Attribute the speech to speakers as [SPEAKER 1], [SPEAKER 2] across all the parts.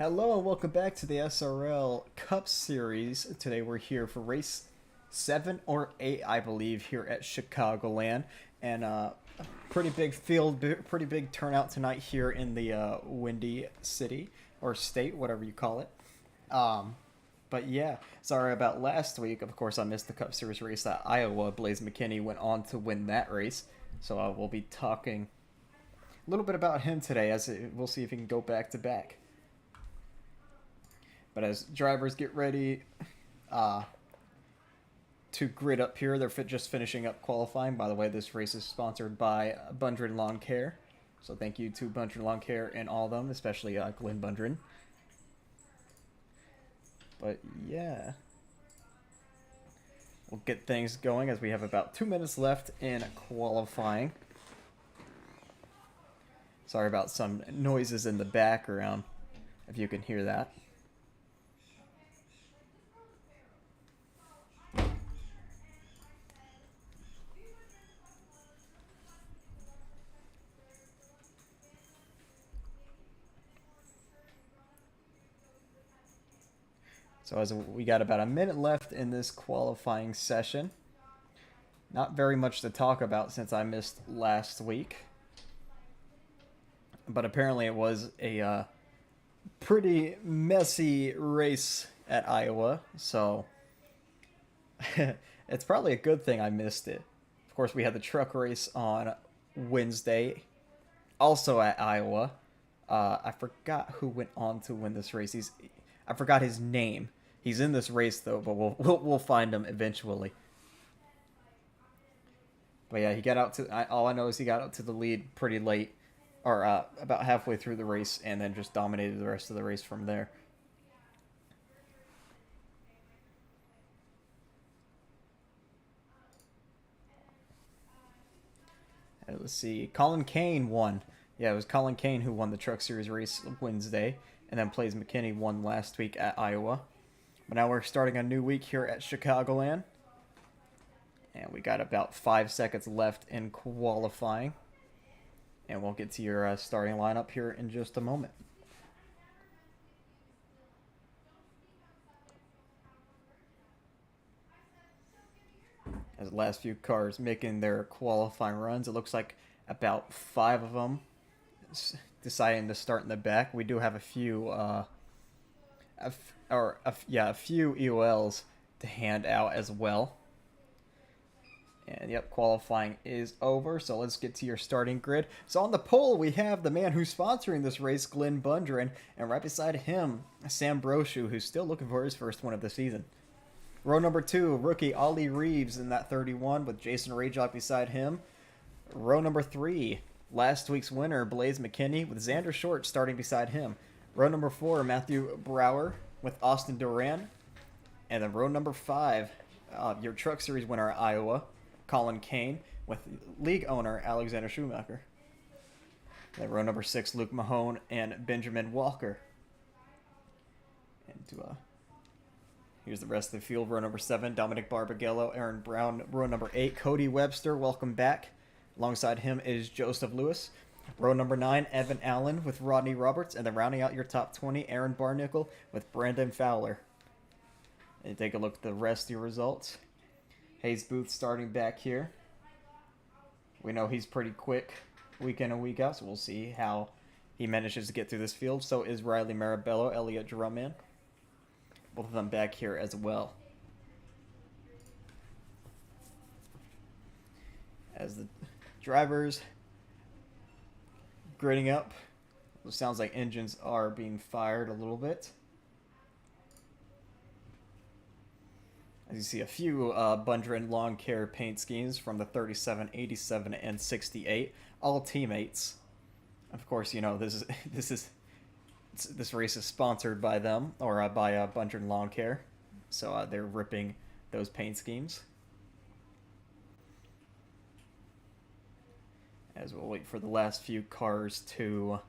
[SPEAKER 1] Hello and welcome back to the SRL Cup Series. Today we're here for race 7 or 8, I believe, here at Chicagoland. And pretty big field, pretty big turnout tonight here in the Windy City, or state, whatever you call it. But yeah, sorry about last week. Of course, I missed the Cup Series race at Iowa. Blaze McKinney went on to win that race. So we'll be talking a little bit about him today, as we'll see if he can go back to back. But as drivers get ready to grid up here, they're just finishing up qualifying. By the way, this race is sponsored by Bundren Lawn Care. So thank you to Bundren Lawn Care and all of them, especially Glenn Bundren. But yeah, we'll get things going as we have about 2 minutes left in qualifying. Sorry about some noises in the background, if you can hear that. So as we got about a minute left in this qualifying session. Not very much to talk about since I missed last week. But apparently it was a pretty messy race at Iowa. So it's probably a good thing I missed it. Of course, we had the truck race on Wednesday, also at Iowa. I forgot who went on to win this race. I forgot his name. He's in this race though, but we'll find him eventually. But yeah, he got out to. All I know is he got out to the lead pretty late, or about halfway through the race, and then just dominated the rest of the race from there. And let's see, Colin Kane won. Yeah, it was Colin Kane who won the Truck Series race Wednesday, and then Blaze McKinney won last week at Iowa. But now we're starting a new week here at Chicagoland. And we got about 5 seconds left in qualifying. And we'll get to your starting lineup here in just a moment. As the last few cars making their qualifying runs, it looks like about 5 of them deciding to start in the back. We do have a few a few EOLs to hand out as well. And yep, qualifying is over, so let's get to your starting grid. So on the pole, we have the man who's sponsoring this race, Glenn Bundren, and right beside him, Sam Brochu, who's still looking for his first win of the season. Row number 2, rookie Ollie Reeves in that 31 with Jason Rajok beside him. Row number 3, last week's winner, Blaze McKinney, with Xander Short starting beside him. Row number 4, Matthew Brower with Austin Duran. And then row number 5, your Truck Series winner, Iowa, Colin Kane, with league owner, Alexander Schumacher. Then row number 6, Luke Mahone and Benjamin Walker. And here's the rest of the field. Row number 7, Dominic Barbagallo, Aaron Brown. Row number 8, Cody Webster, welcome back. Alongside him is Joseph Lewis. Row number 9, Evan Allen with Rodney Roberts. And then rounding out your top 20, Aaron Barnickel with Brandon Fowler. And take a look at the rest of your results. Hayes Booth starting back here. We know he's pretty quick week in and week out, so we'll see how he manages to get through this field. So is Riley Marabello, Elliot Drumman. Both of them back here as well. As the drivers gridding up, it sounds like engines are being fired a little bit. As you see a few Bundren Lawn Care paint schemes from the 37, 87, and 68, all teammates. Of course, you know this race is sponsored by them, or by Bundren Lawn Care, so they're ripping those paint schemes. As we'll wait for the last few cars to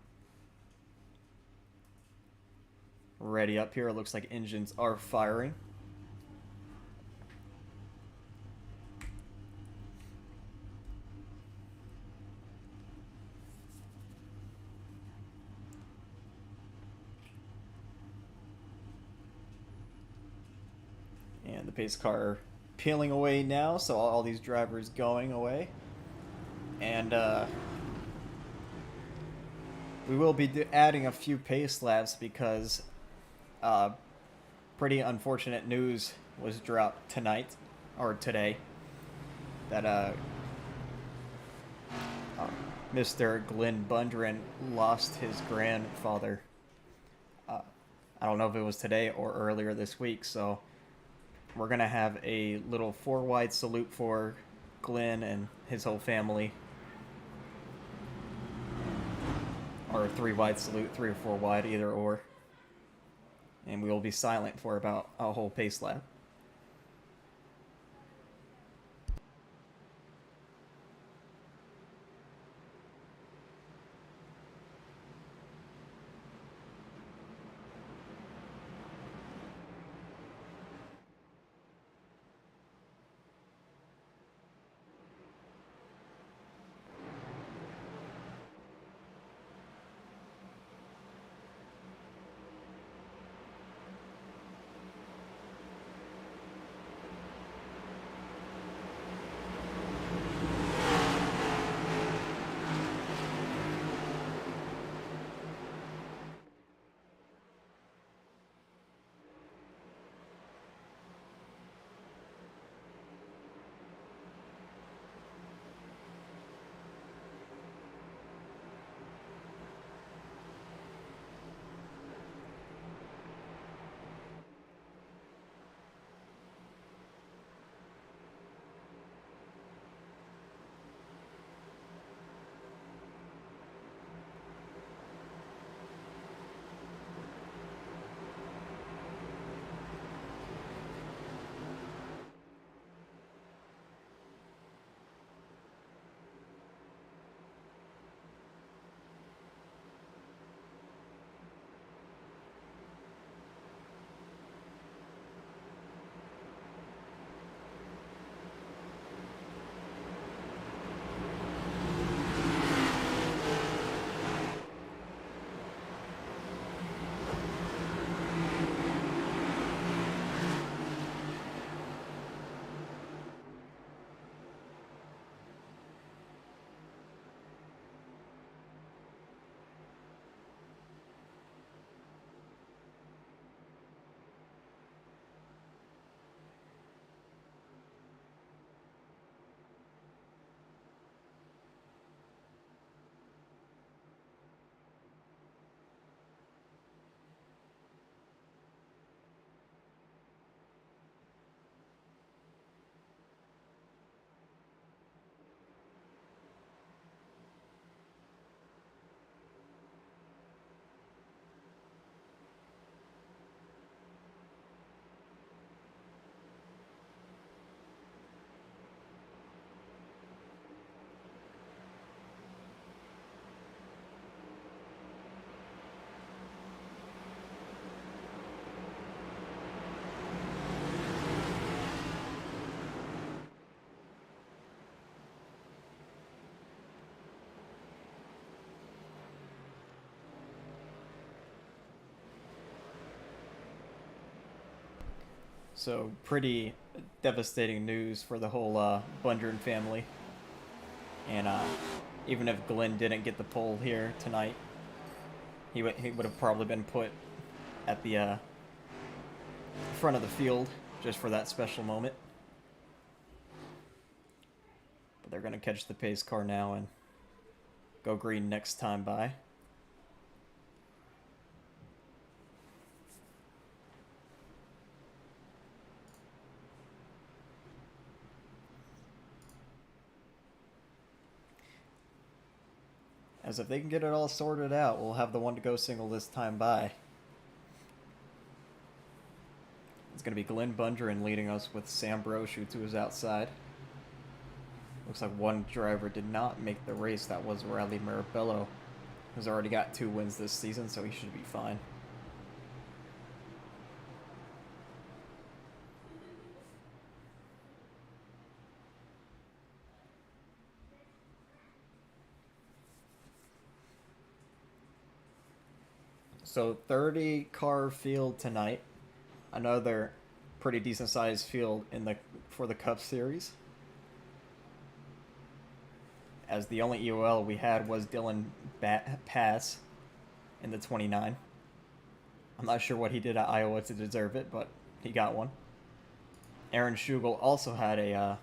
[SPEAKER 1] ready up here, it looks like engines are firing. the pace car peeling away now, so all these drivers going away. And we will be adding a few pace laps because pretty unfortunate news was dropped tonight, or today, that Mr. Glenn Bundren lost his grandfather. I don't know if it was today or earlier this week, so we're going to have a little 4-wide salute for Glenn and his whole family. Or a 3-wide salute, 3 or 4 wide, either or. And we will be silent for about a whole pace lap. So pretty devastating news for the whole Bundren family. And even if Glenn didn't get the pole here tonight, he would have probably been put at the front of the field just for that special moment. But they're going to catch the pace car now and go green next time by. As if they can get it all sorted out, we'll have the one to go single this time by. It's going to be Glenn Bundren leading us with Sam Broshutes, who is outside. Looks like one driver did not make the race. That was Riley Mirabello, who's already got 2 wins this season, so he should be fine. So 30 car field tonight. Another pretty decent sized field in the for the Cup Series. As the only EOL we had was Dylan Pass in the 29. I'm not sure what he did at Iowa to deserve it, but he got one. Aaron Schugel also had a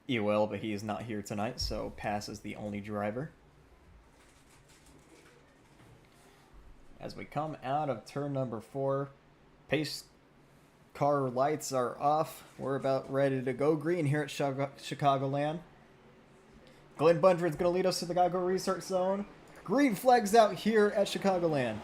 [SPEAKER 1] EOL, but he is not here tonight, so Pass is the only driver. As we come out of turn number 4, pace car lights are off. We're about ready to go green here at Chicagoland. Glenn Bundren's going to lead us to the Chicago Restart Zone. Green flags out here at Chicagoland.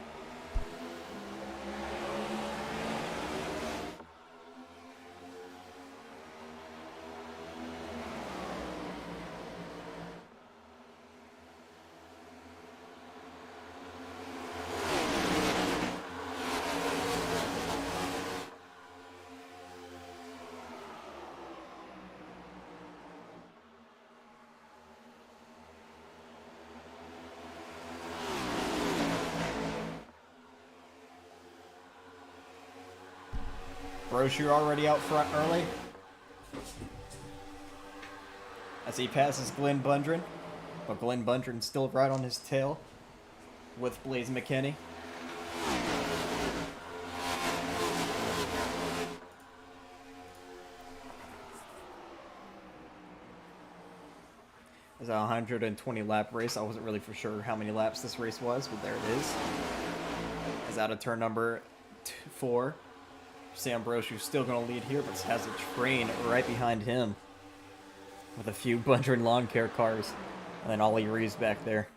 [SPEAKER 1] Brochu already out front early as he passes Glenn Bundren, but Glenn Bundren's still right on his tail with Blaze McKinney. It's a 120 lap race. I wasn't really for sure how many laps this race was, but there it is. As out of turn number 4. Sam Brochu's still going to lead here, but has a train right behind him with a few Bundren lawn care cars, and then Ollie Reeves back there.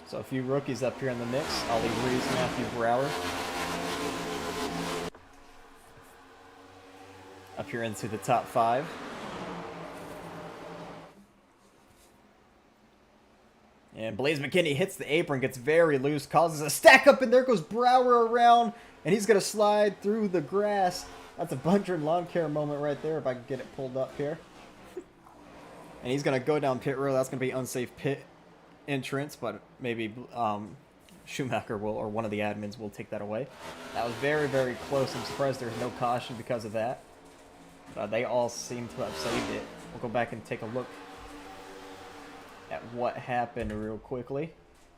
[SPEAKER 1] So a few rookies up here in the mix. Ollie Reeves, Matthew Brower. Up here into the top 5. And Blaze McKinney hits the apron, gets very loose, causes a stack up, and there goes Brower around, and he's going to slide through the grass. That's a Bundren lawn care moment right there, if I can get it pulled up here. And he's going to go down pit road. That's going to be unsafe pit entrance, but maybe Schumacher will, or one of the admins will take that away. That was very, very close. I'm surprised there's no caution because of that. They all seem to have saved it. We'll go back and take a look at what happened real quickly.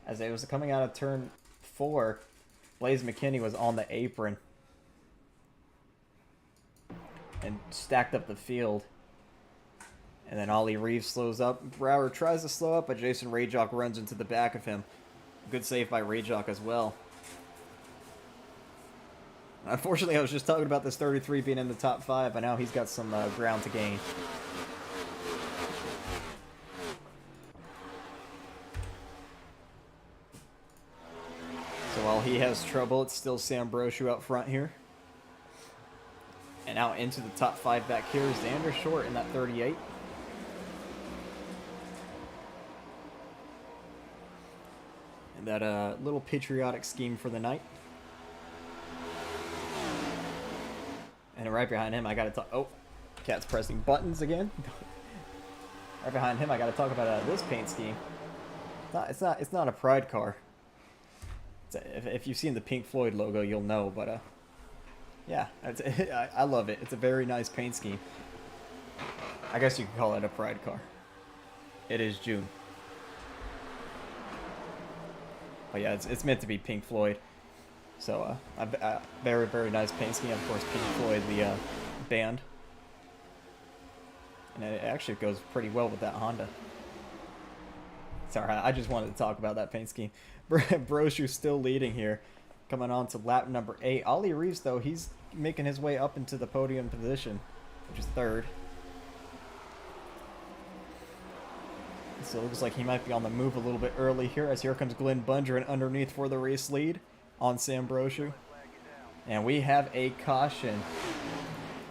[SPEAKER 1] As it was coming out of turn 4, Blaze McKinney was on the apron and stacked up the field. And then Ollie Reeves slows up. Brower tries to slow up, but Jason Rayjock runs into the back of him. Good save by Rayjock as well. Unfortunately, I was just talking about this 33 being in the top 5, but now he's got some ground to gain. So while he has trouble, it's still Sam Brochu out front here. And out into the top 5 back here is Xander Short in that 38. And that little patriotic scheme for the night. And right behind him, I got to talk. Oh, Cat's pressing buttons again. Right behind him, I got to talk about this paint scheme. It's not a Pride car. If you've seen the Pink Floyd logo, you'll know. But yeah, I love it. It's a very nice paint scheme. I guess you could call it a Pride car. It is June. But yeah, it's meant to be Pink Floyd. So a very, very nice paint scheme. Of course, Pink Floyd, the band. And it actually goes pretty well with that Honda. Sorry, I just wanted to talk about that paint scheme. Brochu's still leading here. Coming on to lap number 8. Ollie Reeves, though, he's making his way up into the podium position, which is 3rd. So it looks like he might be on the move a little bit early here, as here comes Glenn Bundren underneath for the race lead on Sam Brochu. And we have a caution.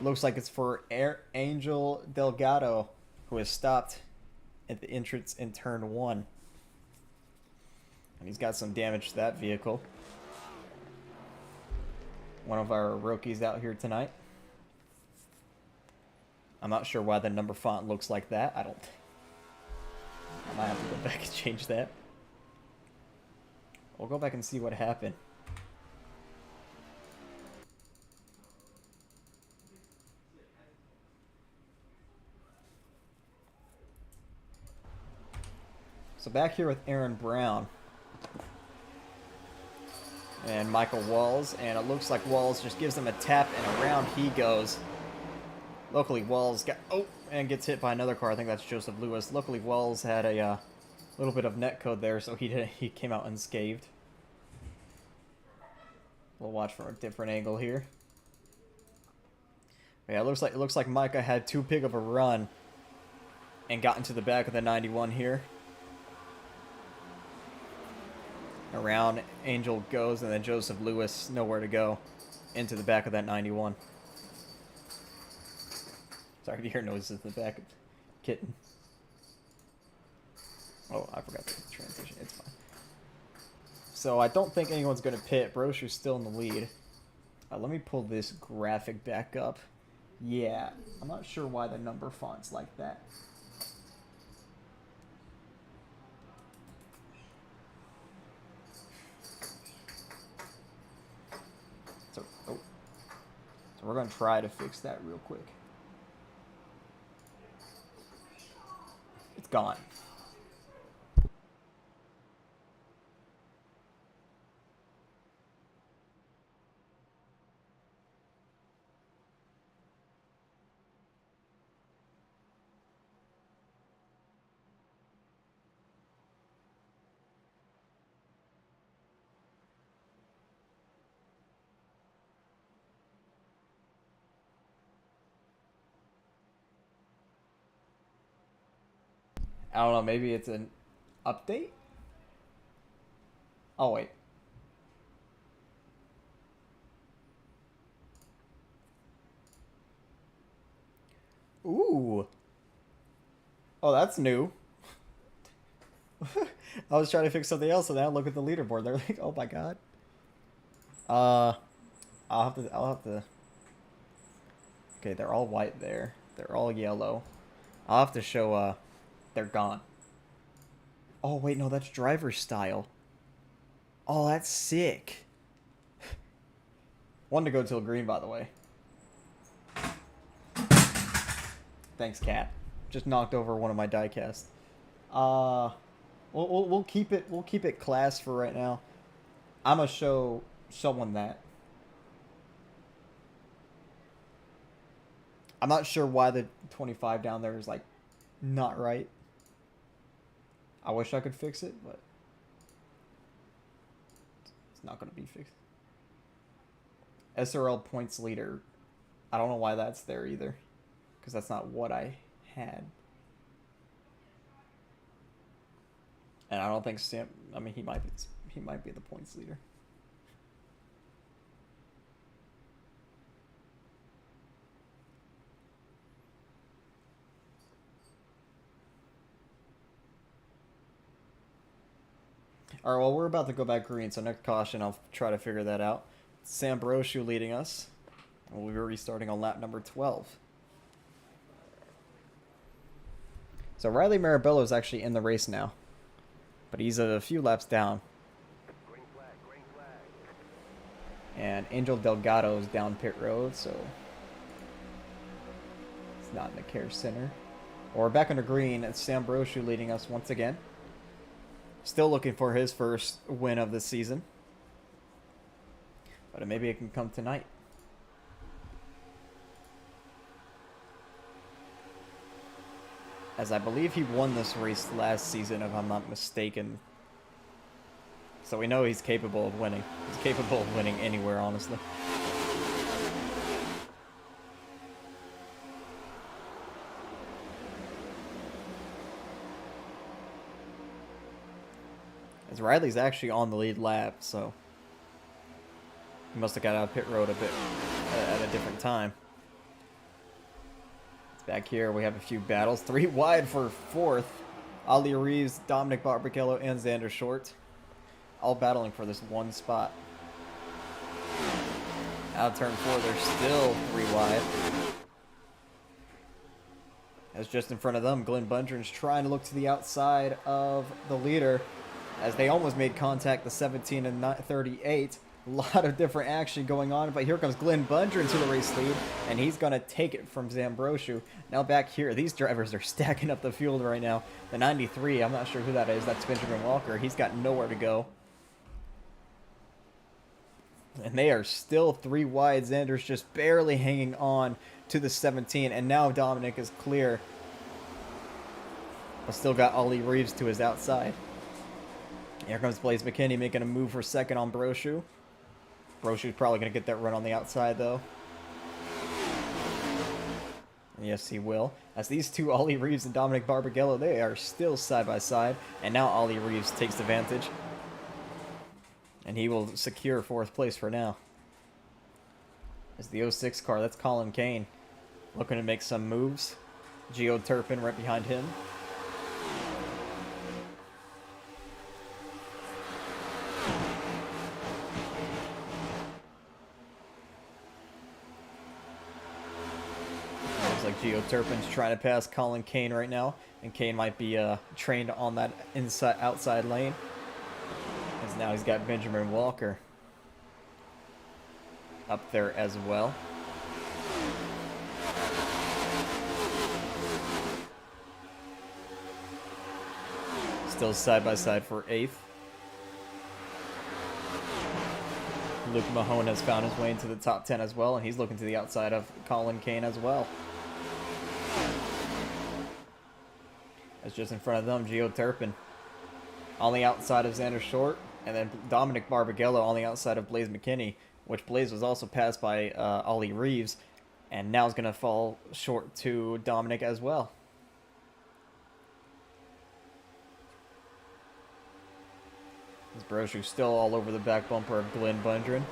[SPEAKER 1] Looks like it's for Angel Delgado, who has stopped at the entrance in turn 1. And he's got some damage to that vehicle. One of our rookies out here tonight. I'm not sure why the number font looks like that. I might have to go back and change that. We'll go back and see what happened. So back here with Aaron Brown and Michael Walls, and it looks like Walls just gives him a tap, and around he goes. Luckily, Walls and gets hit by another car. I think that's Joseph Lewis. Luckily, Walls had a little bit of net code there, so he came out unscathed. We'll watch from a different angle here. Yeah, it looks like Micah had too big of a run and got into the back of the 91 here. Around Angel goes, and then Joseph Lewis nowhere to go into the back of that 91. Sorry if you hear noises in the back of Kitten. Oh, I forgot the transition. It's fine. So I don't think anyone's going to pit. Brochu's still in the lead. Let me pull this graphic back up. Yeah, I'm not sure why the number font's like that. So we're going to try to fix that real quick. It's gone. I don't know, maybe it's an update? Oh, wait. Ooh. Oh, that's new. I was trying to fix something else, and then I look at the leaderboard. They're like, oh my god. I'll have to... Okay, they're all white there. They're all yellow. I'll have to show, they're gone. Oh, wait, no, that's driver style. Oh, that's sick. One to go till green, by the way. Thanks, Cat. Just knocked over one of my diecast. We'll keep it class for right now. I'm gonna show someone that. I'm not sure why the 25 down there is like not right. I wish I could fix it, but it's not going to be fixed. SRL points leader. I don't know why that's there either, because that's not what I had. And I don't think Sam. I mean, he might be the points leader. Alright, well, we're about to go back green, so next caution, I'll try to figure that out. Sam Brochu leading us. We'll be restarting on lap number 12. So Riley Marabello is actually in the race now, but he's a few laps down.
[SPEAKER 2] Green flag, green flag.
[SPEAKER 1] And Angel Delgado is down pit road, so it's not in the care center. Well, we're back under green. It's Sam Brochu leading us once again. Still looking for his first win of the season. But maybe it can come tonight. As I believe he won this race last season, if I'm not mistaken. So we know he's capable of winning. He's capable of winning anywhere, honestly. As Riley's actually on the lead lap, so he must have got out of pit road a bit at a different time. It's back here. We have a few battles. 3 wide for 4th. Ali Reeves, Dominic Barbacello, and Xander Short, all battling for this one spot. Out of turn 4, they're still 3 wide. As just in front of them, Glenn Bundren's trying to look to the outside of the leader, as they almost made contact, the 17 and 38. A lot of different action going on, but here comes Glenn Bunger into the race lead, and he's going to take it from Zambrosio. Now back here, these drivers are stacking up the field right now. The 93, I'm not sure who that is. That's Benjamin Walker. He's got nowhere to go. And they are still 3 wide. Xander's just barely hanging on to the 17, and now Dominic is clear. But still got Ollie Reeves to his outside. Here comes Blaze McKinney making a move for second on Brochu. Brochu's probably going to get that run on the outside, though. Yes, he will. As these two, Ollie Reeves and Dominic Barbagallo, they are still side by side. And now Ollie Reeves takes advantage. And he will secure 4th place for now. As the 06 car, that's Colin Kane. Looking to make some moves. Geo Turpin right behind him. Like Geo Turpin's trying to pass Colin Kane right now, and Kane might be trained on that outside lane. As now he's got Benjamin Walker up there as well. Still side by side for 8th. Luke Mahone has found his way into the top 10 as well, and he's looking to the outside of Colin Kane as well. That's just in front of them, Geo Turpin on the outside of Xander Short, and then Dominic Barbagallo on the outside of Blaze McKinney, which Blaze was also passed by Ollie Reeves, and now is going to fall short to Dominic as well. This Brochu's still all over the back bumper of Glenn Bundren.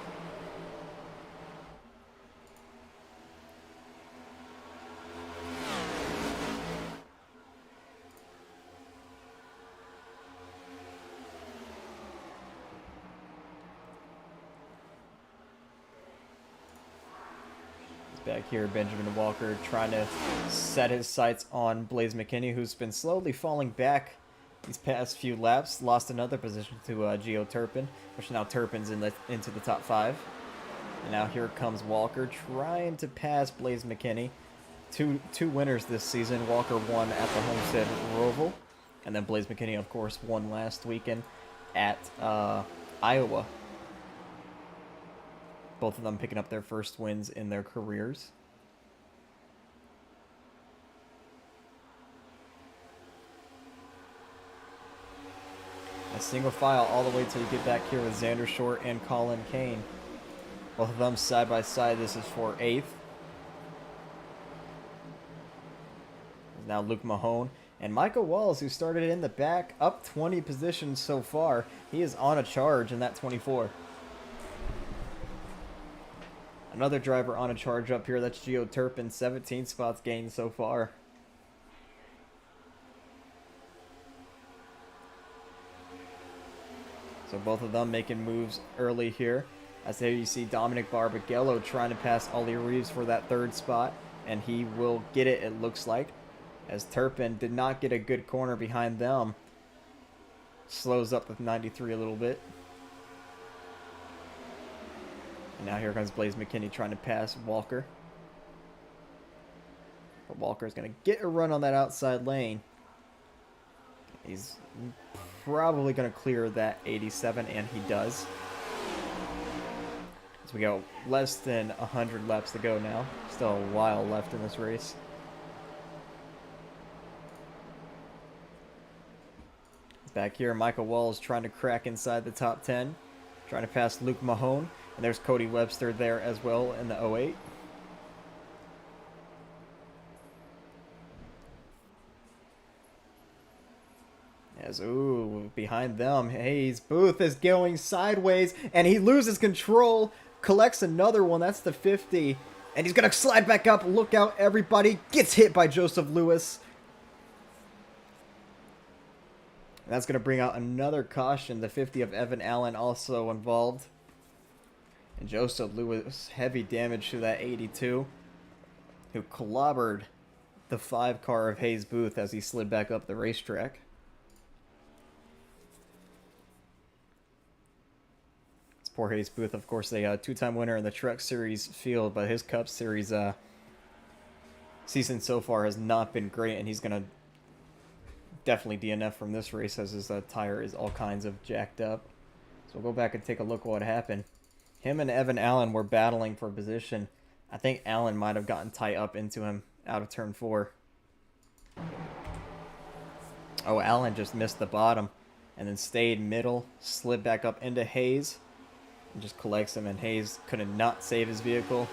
[SPEAKER 1] Back here, Benjamin Walker trying to set his sights on Blaze McKinney, who's been slowly falling back these past few laps. Lost another position to Geo Turpin, which now Turpin's into the top 5. And now here comes Walker trying to pass Blaze McKinney. Two winners this season. Walker won at the Homestead Roval, and then Blaze McKinney, of course, won last weekend at Iowa. Both of them picking up their first wins in their careers. A single file all the way till you get back here with Xander Short and Colin Kane. Both of them side by side. This is for 8th. Now Luke Mahone. And Michael Walls, who started in the back, up 20 positions so far. He is on a charge in that 24. Another driver on a charge up here. That's Geo Turpin. 17 spots gained so far. So both of them making moves early here. As there you see Dominic Barbagallo trying to pass Ollie Reeves for that 3rd spot. And he will get it, it looks like. As Turpin did not get a good corner behind them. Slows up with 93 a little bit. And now here comes Blaze McKinney trying to pass Walker. But Walker's going to get a run on that outside lane. He's probably going to clear that 87, and he does. So we got less than 100 laps to go now. Still a while left in this race. Back here, Michael Walls trying to crack inside the top 10. Trying to pass Luke Mahone. And there's Cody Webster there as well in the 08. As, ooh, behind them, Hayes Booth is going sideways, and he loses control, collects another one, that's the 50, and he's going to slide back up, look out everybody, gets hit by Joseph Lewis. And that's going to bring out another caution, the 50 of Evan Allen also involved. And Joseph Lewis, heavy damage to that 82, who clobbered the 5 car of Hayes Booth as he slid back up the racetrack. Poor Hayes Booth, of course, a two-time winner in the Truck Series field, but his Cup Series season so far has not been great, and he's going to definitely DNF from this race as his tire is all kinds of jacked up. So we'll go back and take a look at what happened. Him and Evan Allen were battling for position. I think Allen might have gotten tight up into him out of turn 4. Oh, Allen just missed the bottom and then stayed middle, slid back up into Hayes, and just collects him, and Hayes could not save his vehicle.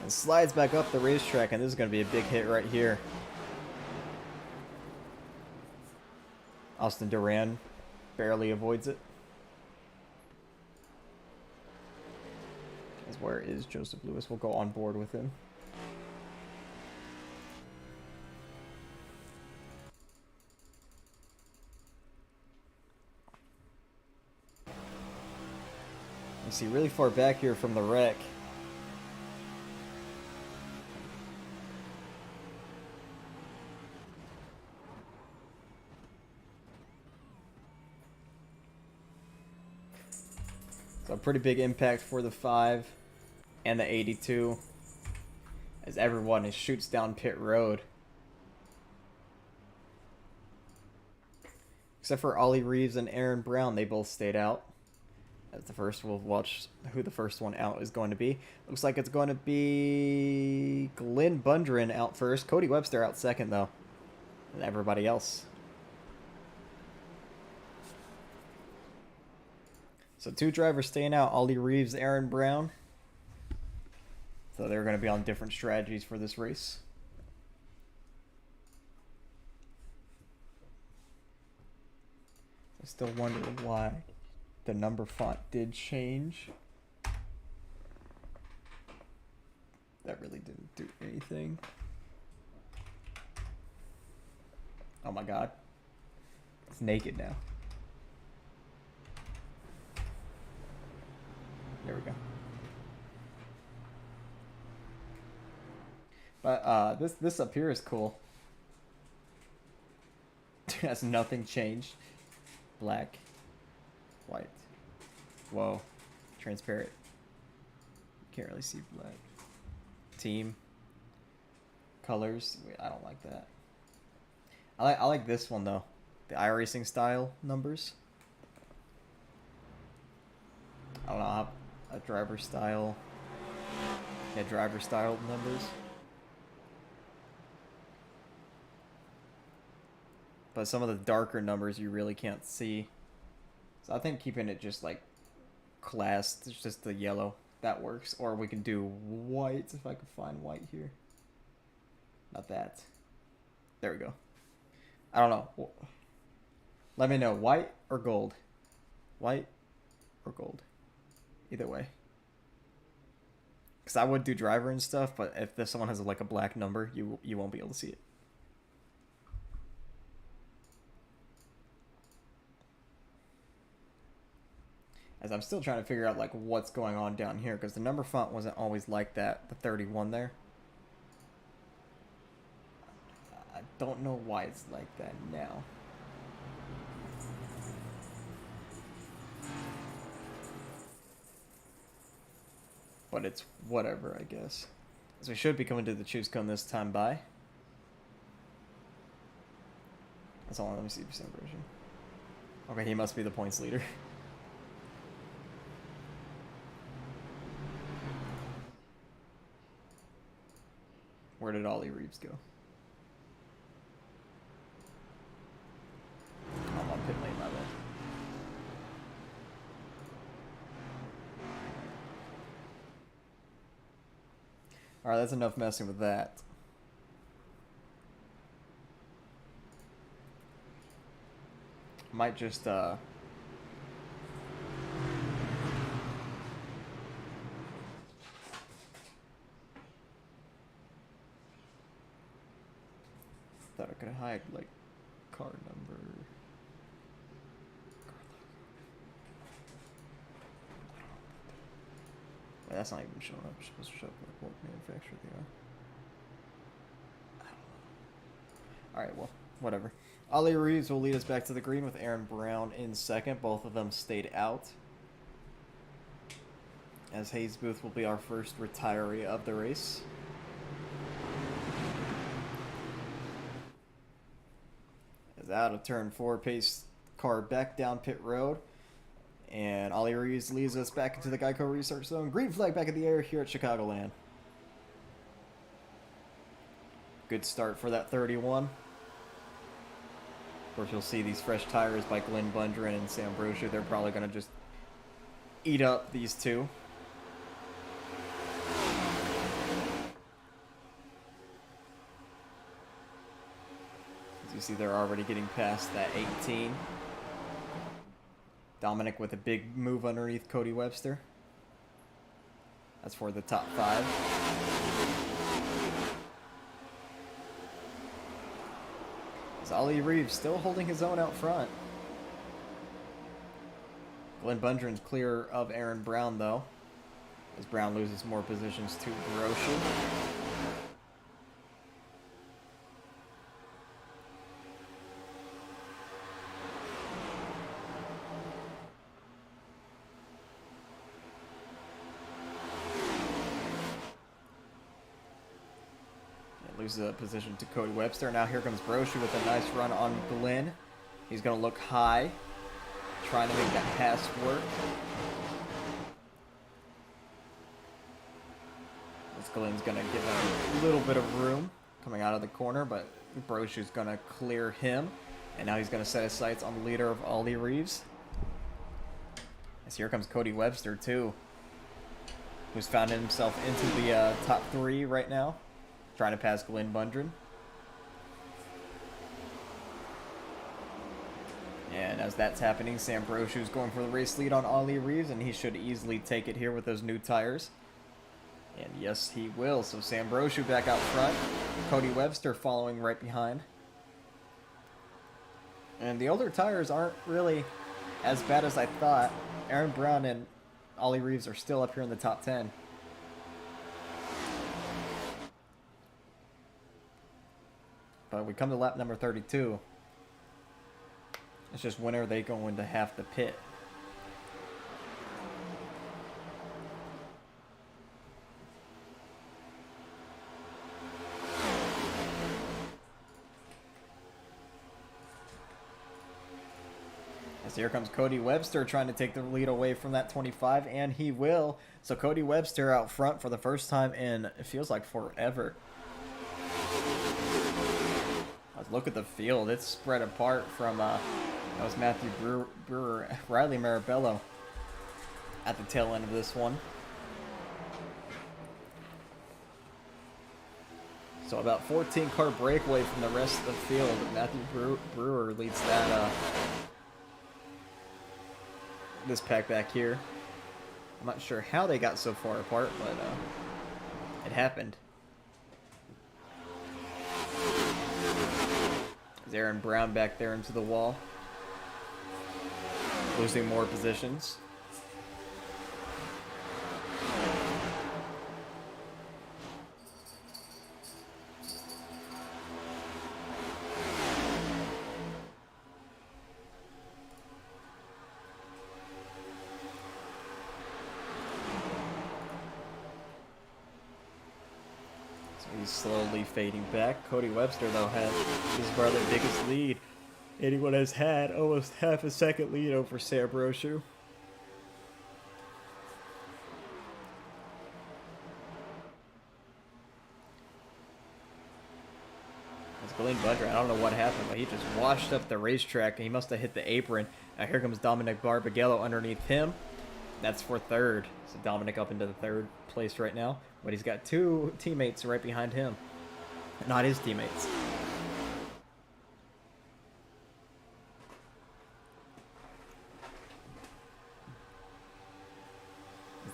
[SPEAKER 1] And slides back up the racetrack, and this is going to be a big hit right here. Austin Duran barely avoids it. As where is Joseph Lewis? We'll go on board with him. You see really far back here from the wreck. So a pretty big impact for the 5 and the 82 as everyone shoots down pit road. Except for Ollie Reeves and Aaron Brown, they both stayed out. As the first, we'll watch who the first one out is going to be. Looks like it's going to be Glenn Bundren out first. Cody Webster out second, though. And everybody else. So 2 drivers staying out, Ollie Reeves, Aaron Brown. So they're going to be on different strategies for this race. I still wonder why the number font did change. That really didn't do anything. Oh my god. It's naked now. There we go. But this up here is cool. Has nothing changed. Black, white. Whoa, transparent. Can't really see black. Team. Colors. Wait, I don't like that. I like this one though. The Iracing style numbers. I don't know, a driver style. Yeah, driver style numbers. But some of the darker numbers you really can't see. So I think keeping it just like class, it's just the yellow, that works. Or we can do white if I can find white here. Not that. There we go. I don't know. Let me know, white or gold? White or gold? Either way. Because I would do driver and stuff, but if someone has like a black number, you won't be able to see it. As I'm still trying to figure out like what's going on down here, because the number font wasn't always like that, the 31 there. I don't know why it's like that now. But it's whatever, I guess. So we should be coming to the choose cone this time by. That's all. Let me see percent version. Okay, he must be the points leader. Where did Ollie Reeves go? I'm on pit lane, my bad. Alright, that's enough messing with that. Might just, thought I could hide, like, car number. Wait, that's not even showing up. It's supposed to show up like what manufacturer they are. I don't know. Alright, well, whatever. Ollie Reeves will lead us back to the green with Aaron Brown in second. Both of them stayed out. as Hayes Booth will be our first retiree of the race. As out of turn 4, pace car back down pit road. And Ollie Reeves leads us back into the Geico Research Zone. Green flag back in the air here at Chicagoland. Good start for that 31. Of course, you'll see these fresh tires by Glenn Bundren and Sam Brochu. They're probably going to just eat up these two. As you see, they're already getting past that 18. Dominic with a big move underneath Cody Webster. That's for the top 5. As Ollie Reeves still holding his own out front. Glenn Bundren's clear of Aaron Brown, though, as Brown loses more positions to Brochu. Loses a position to Cody Webster. Now here comes Brochu with a nice run on Glenn. He's going to look high, trying to make that pass work. This Glenn's going to give him a little bit of room coming out of the corner, but Brochu's going to clear him. And now he's going to set his sights on the leader of Ollie Reeves. As here comes Cody Webster, too, who's found himself into the top 3 right now, trying to pass Glenn Bundren. And as that's happening, Sam Brochu's going for the race lead on Ollie Reeves, and he should easily take it here with those new tires. And yes, he will. So Sam Brochu back out front. Cody Webster following right behind. And the older tires aren't really as bad as I thought. Aaron Brown and Ollie Reeves are still up here in the top 10. But we come to lap number 32. It's just when are they going to have to pit? As here comes Cody Webster trying to take the lead away from that 25, and he will. So Cody Webster out front for the first time in, it feels like forever. Look at the field. It's spread apart from, that was Matthew Brewer, Riley Marabello at the tail end of this one. So about 14 car breakaway from the rest of the field. Matthew Brewer leads that, this pack back here. I'm not sure how they got so far apart, but it happened. Aaron Brown back there into the wall, losing more positions. He's slowly fading back. Cody Webster, though, has his brother's biggest lead anyone has had, almost half a second lead over Sam Brochu. It's Glenn Bundren. I don't know what happened, but he just washed up the racetrack, and he must have hit the apron. Now here comes Dominic Barbagallo underneath him. That's for third. So Dominic up into the third place right now. But he's got 2 teammates right behind him. Not his teammates.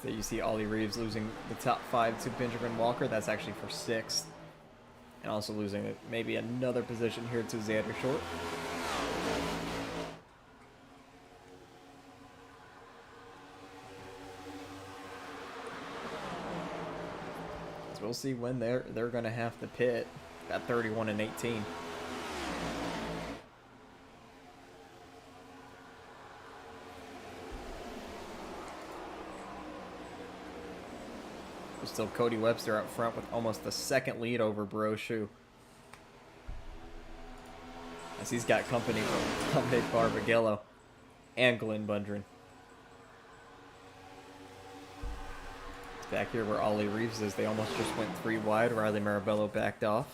[SPEAKER 1] So you see Ollie Reeves losing the top 5 to Benjamin Walker. That's actually for 6th. And also losing maybe another position here to Xander Short. We'll see when they're going to have to pit at 31 and 18. There's still Cody Webster up front with almost the second lead over Brochu. As he's got company from Dominic Barbagallo and Glenn Bundren. It's back here where Ollie Reeves is. They almost just went 3 wide. Riley Marabello backed off.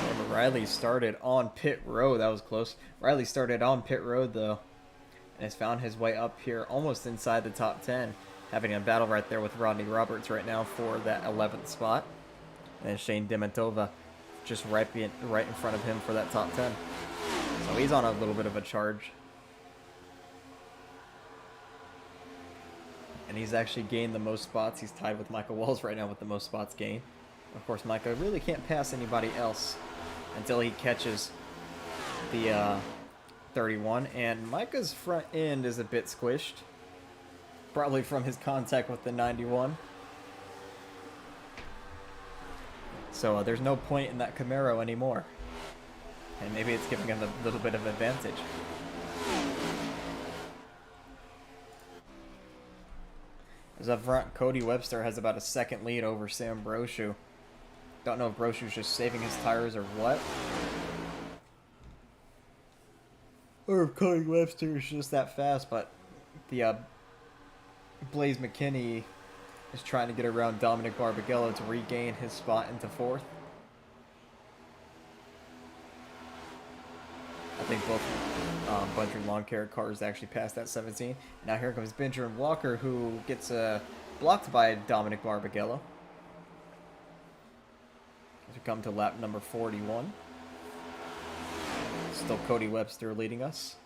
[SPEAKER 1] Remember, Riley started on pit road. That was close. Riley started on pit road, though, and has found his way up here almost inside the top 10, having a battle right there with Rodney Roberts right now for that 11th spot. And then Shane Dementova just right in front of him for that top 10. So he's on a little bit of a charge. And he's actually gained the most spots. He's tied with Michael Walls right now with the most spots gained. Of course, Micah really can't pass anybody else until he catches the 31. And Micah's front end is a bit squished, probably from his contact with the 91. So there's no point in that Camaro anymore. And maybe it's giving him a little bit of advantage. As up front, Cody Webster has about a second lead over Sam Brochu. Don't know if Brochu's just saving his tires or what. Or if Cody Webster is just that fast, but the Blaze McKinney is trying to get around Dominic Barbagallo to regain his spot into 4th. I think both Bundren Lawn Care cars actually passed that 17. Now here comes Benjamin Walker, who gets blocked by Dominic Barbagallo. As we come to lap number 41. Still Cody Webster leading us.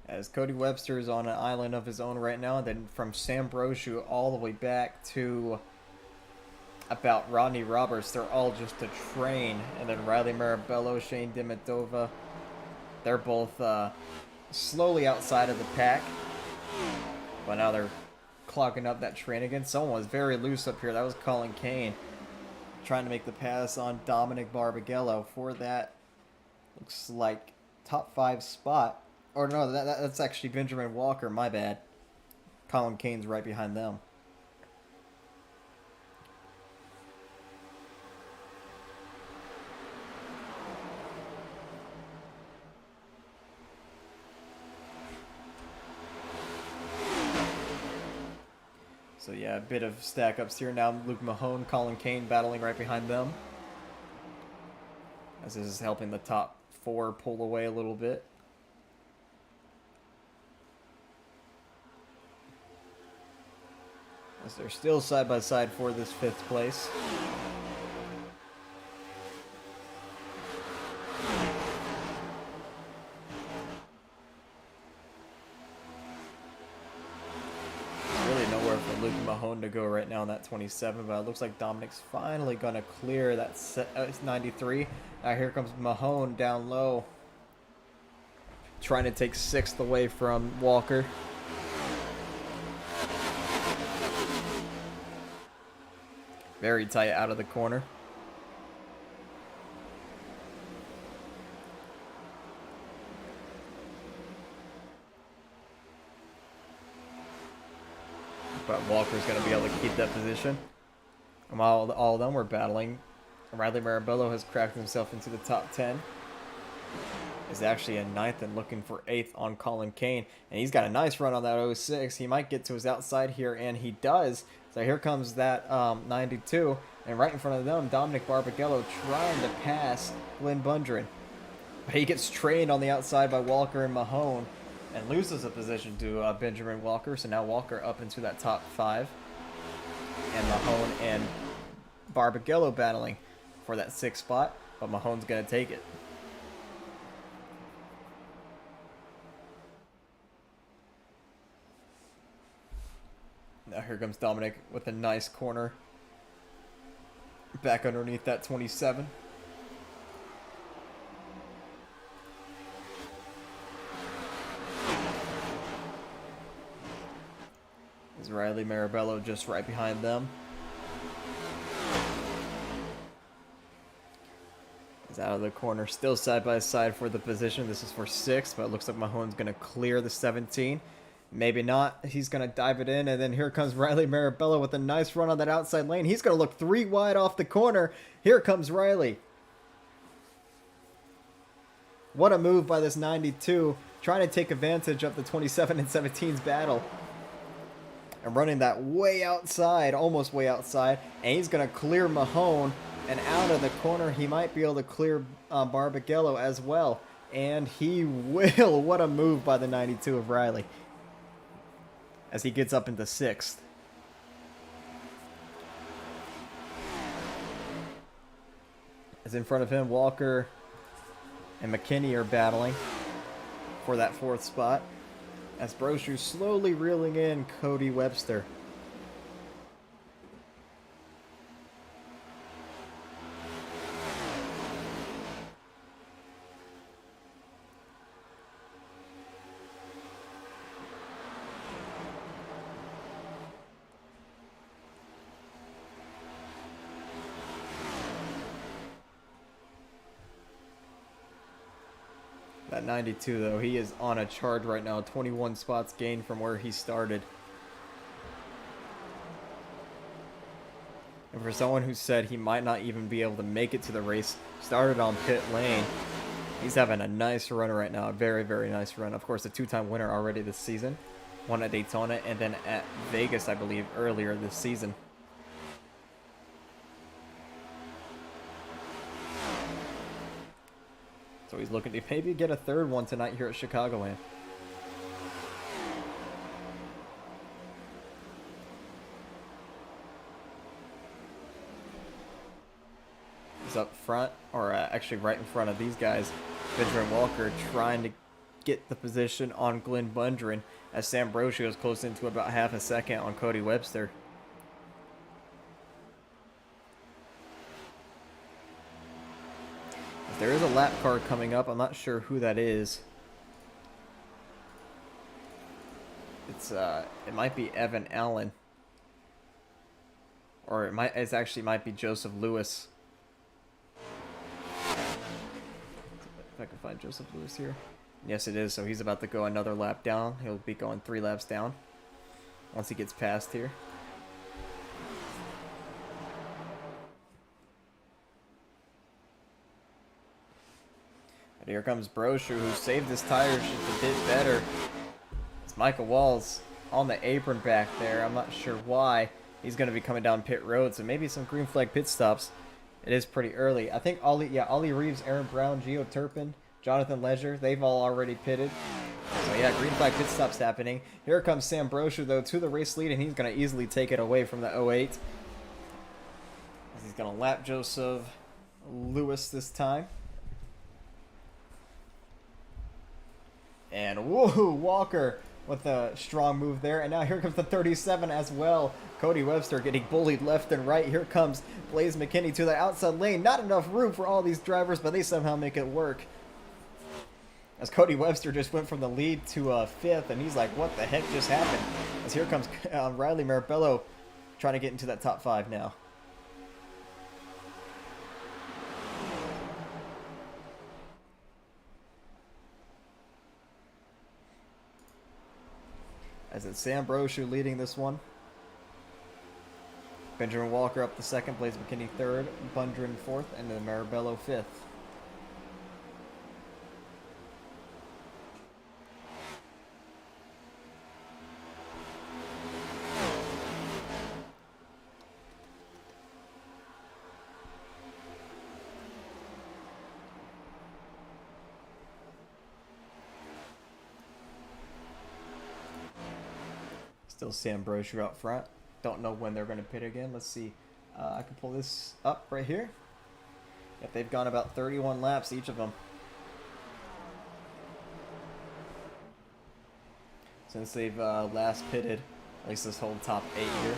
[SPEAKER 1] As Cody Webster is on an island of his own right now, then from Sam Brochu all the way back to about Rodney Roberts, they're all just a train. And then Riley Marabello, Shane Dementova, they're both slowly outside of the pack. But now they're clogging up that train again. Someone was very loose up here. That was Colin Kane trying to make the pass on Dominic Barbagallo for that, looks like, top 5 spot. Or no, that's actually Benjamin Walker, my bad. Colin Kane's right behind them. So yeah, a bit of stack ups here. Now Luke Mahone, Colin Kane battling right behind them. As this is helping the top 4 pull away a little bit. As they're still side by side for this 5th place. There's really nowhere for Luke Mahone to go right now in that 27, but it looks like Dominic's finally going to clear that 93. Now here comes Mahone down low, trying to take 6th away from Walker. Very tight out of the corner. But Walker's going to be able to keep that position. And while all of them were battling, Riley Marabello has cracked himself into the top 10. Is actually in 9th and looking for 8th on Colin Kane. And he's got a nice run on that 06. He might get to his outside here, and he does. So here comes that 92. And right in front of them, Dominic Barbagallo trying to pass Glenn Bundren. But he gets trained on the outside by Walker and Mahone and loses a position to Benjamin Walker. So now Walker up into that top 5. And Mahone and Barbagallo battling for that 6th spot. But Mahone's going to take it. Now here comes Dominic with a nice corner. Back underneath that 27. Is Riley Marabello just right behind them. He's out of the corner. Still side by side for the position. This is for 6, but it looks like Mahone's going to clear the 17. Maybe not. He's going to dive it in, and then here comes Riley Marabello with a nice run on that outside lane. He's going to look 3 wide off the corner. Here comes Riley. What a move by this 92, trying to take advantage of the 27 and 17's battle. And running that way outside, almost way outside, and he's going to clear Mahone, and out of the corner, he might be able to clear Barbagello as well. And he will. What a move by the 92 of Riley, as he gets up into 6th. As in front of him, Walker and McKinney are battling for that 4th spot, as Brochu slowly reeling in Cody Webster. That 92, though, he is on a charge right now. 21 spots gained from where he started. And for someone who said he might not even be able to make it to the race, started on pit lane, he's having a nice run right now. A very, very nice run. Of course, a 2-time winner already this season. One at Daytona and then at Vegas, I believe, earlier this season. So he's looking to maybe get a 3rd one tonight here at Chicagoland. He's up front, or actually right in front of these guys. Benjamin Walker trying to get the position on Glenn Bundren, as Sam Brochu is close into about half a second on Cody Webster. There is a lap car coming up. I'm not sure who that is. It might be Evan Allen, or it actually might be Joseph Lewis. If I can find Joseph Lewis here. Yes, it is. So he's about to go another lap down. He'll be going 3 laps down once he gets past here. And here comes Brochu, who saved his tires just a bit better. It's Michael Walls on the apron back there. I'm not sure why. He's going to be coming down pit road, so maybe some green flag pit stops. It is pretty early. I think Ollie Reeves, Aaron Brown, Gio Turpin, Jonathan Ledger, they've all already pitted. So yeah, green flag pit stops happening. Here comes Sam Brochu, though, to the race lead, and he's going to easily take it away from the 08. He's going to lap Joseph Lewis this time. And whoa, Walker with a strong move there. And now here comes the 37 as well. Cody Webster getting bullied left and right. Here comes Blaze McKinney to the outside lane. Not enough room for all these drivers, but they somehow make it work. As Cody Webster just went from the lead to 5th, and he's like, what the heck just happened? As here comes Riley Marabello trying to get into that top 5 now. As it's Sam Brochu leading this one. Benjamin Walker up the 2nd, Blaze McKinney 3rd, Bundren 4th, and then Marabello 5th. Still Sam Brochu out front. Don't know when they're going to pit again. Let's see. I can pull this up right here. Yep, they've gone about 31 laps, each of them, since they've last pitted. At least this whole top 8 here.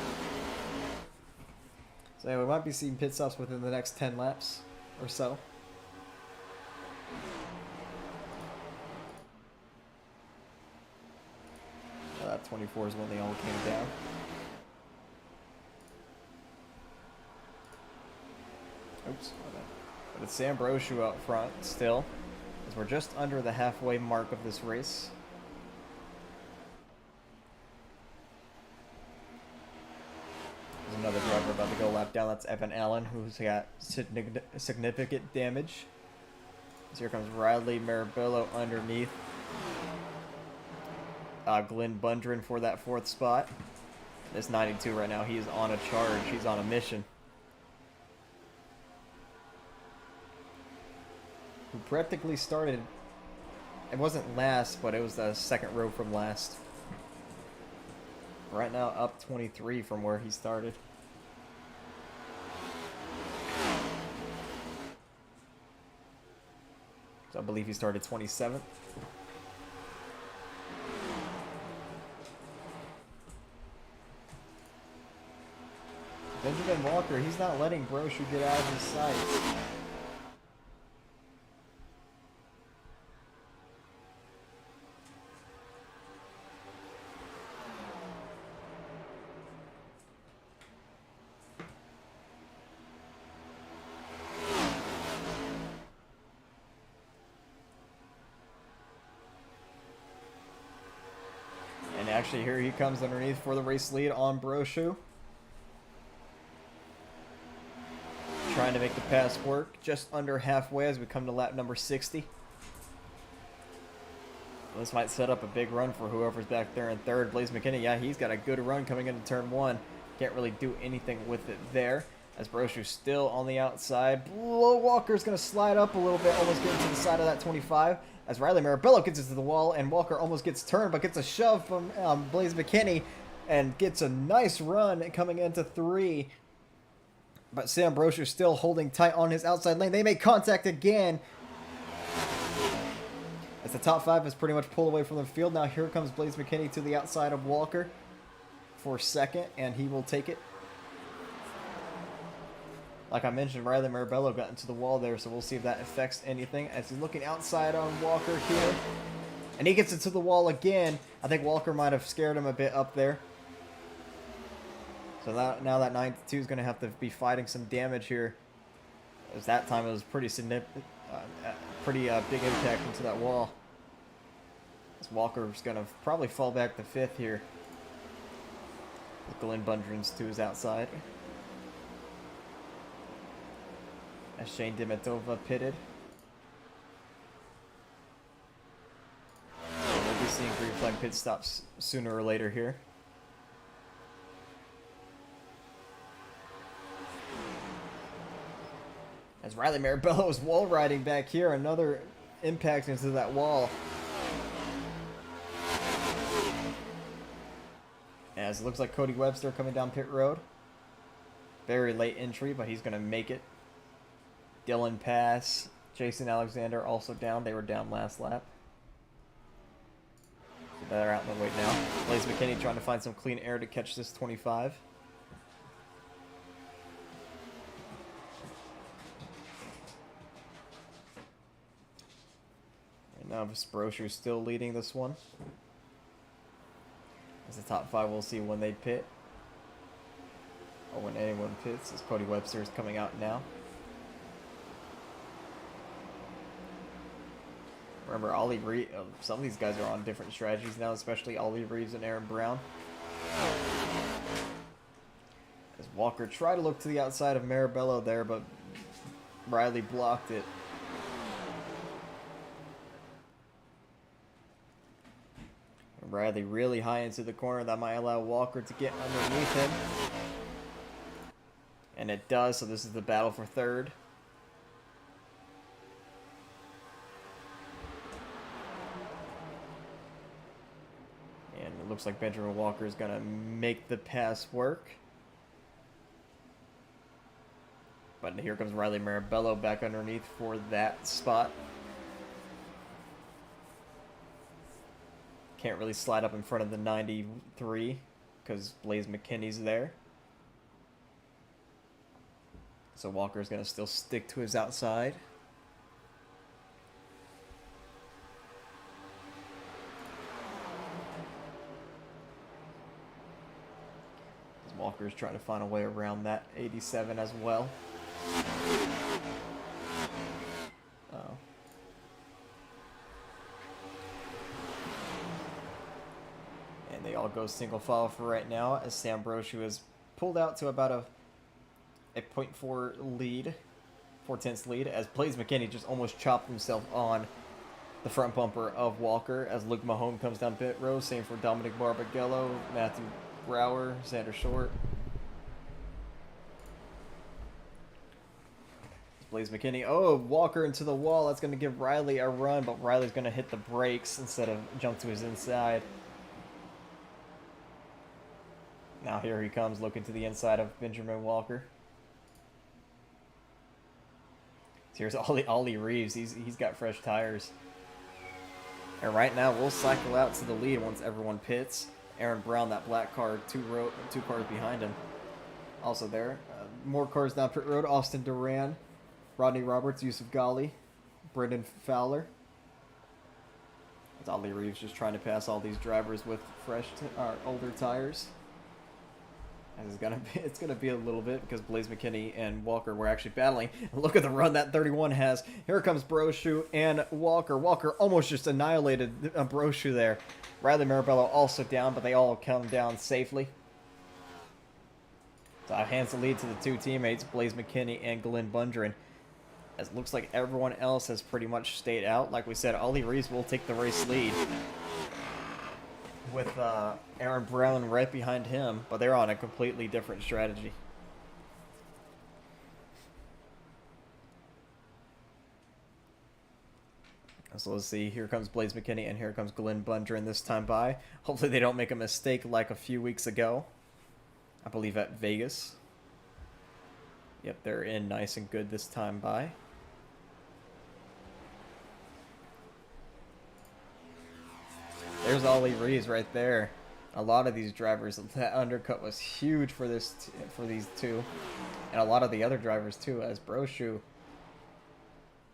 [SPEAKER 1] So yeah, we might be seeing pit stops within the next 10 laps or so. That 24 is when they all came down. Oops. But it's Sam Brochu up front still, as we're just under the halfway mark of this race. There's another driver about to go lap down. That's Evan Allen, who's got significant damage. So here comes Riley Marabello underneath. Glenn Bundren for that 4th spot. This 92 right now, he's on a charge. He's on a mission. Who practically started, it wasn't last, but it was the 2nd row from last. Right now up 23 from where he started. So I believe he started 27th. Benjamin Walker, he's not letting Brochu get out of his sight. And actually here he comes underneath for the race lead on Brochu. Trying to make the pass work, just under halfway as we come to lap number 60. This might set up a big run for whoever's back there in 3rd. Blaze McKinney, yeah, he's got a good run coming into turn 1. Can't really do anything with it there, as Brochu's still on the outside. Walker's going to slide up a little bit, almost getting to the side of that 25, as Riley Marabello gets into the wall, and Walker almost gets turned, but gets a shove from Blaze McKinney, and gets a nice run coming into 3. But Sam Brochu still holding tight on his outside lane. They make contact again. As the top 5 is pretty much pulled away from the field. Now here comes Blaze McKinney to the outside of Walker for 2nd, and he will take it. Like I mentioned, Riley Marabello got into the wall there, so we'll see if that affects anything. As he's looking outside on Walker here. And he gets into the wall again. I think Walker might have scared him a bit up there. So now that 92 is going to have to be fighting some damage here. As that time it was pretty significant, big impact into that wall. As Walker's going to probably fall back to 5th here. With Glenn Bundren's to his outside. As Shane Dimitova pitted. So we'll be seeing green flag pit stops sooner or later here. As Riley Marabello is wall riding back here, another impact into that wall. As it looks like Cody Webster coming down pit road. Very late entry, but he's going to make it. Dylan Pass, Jason Alexander also down. They were down last lap. So they're out in the way now. Blaze McKinney trying to find some clean air to catch this 25. Now Brochu still leading this one. As the top 5, we'll see when they pit. Or when anyone pits, as Cody Webster is coming out now. Remember, Ollie Reed, some of these guys are on different strategies now, especially Ollie Reeves and Aaron Brown. As Walker tried to look to the outside of Marabello there, but Riley blocked it. Riley really high into the corner. That might allow Walker to get underneath him. And it does, so this is the battle for 3rd. And it looks like Benjamin Walker is going to make the pass work. But here comes Riley Marabello back underneath for that spot. Can't really slide up in front of the 93. because Blaze McKinney's there. So Walker's going to still stick to his outside. Walker's trying to find a way around that 87 as well. Oh. And they all go single file for right now as Sam Brochu is pulled out to about a 0.4 lead, 0.4 lead, as Blaze McKinney just almost chopped himself on the front bumper of Walker as Luke Mahone comes down pit row. Same for Dominic Barbagello, Matthew Brower, Xander Short. Blaze McKinney. Oh, Walker into the wall. That's going to give Riley a run, but Riley's going to hit the brakes instead of jump to his inside. Now here he comes looking to the inside of Benjamin Walker. So here's Ollie Reeves. He's got fresh tires. And right now we'll cycle out to the lead once everyone pits. Aaron Brown, that black car, two cars behind him. Also there. More cars down pit road. Austin Duran, Rodney Roberts, Yusuf Ghali, Brendan Fowler. It's Ollie Reeves just trying to pass all these drivers with fresh, older tires. And it's gonna be a little bit because Blaze McKinney and Walker were actually battling. Look at the run that 31 has. Here comes Brochu and Walker. Walker almost just annihilated Brochu there. Riley Marabello also down, but they all come down safely. So hands the lead to the two teammates, Blaze McKinney and Glenn Bundren. As it looks like everyone else has pretty much stayed out. Like we said, Ollie Reeves will take the race lead with Aaron Brown right behind him, but they're on a completely different strategy. So let's see, here comes Blaze McKinney and here comes Glenn Bundren this time by. Hopefully they don't make a mistake like a few weeks ago. I believe at Vegas. Yep, they're in nice and good this time by. There's Ollie Reeves right there. A lot of these drivers, that undercut was huge for these two, and a lot of the other drivers too. As Brochu,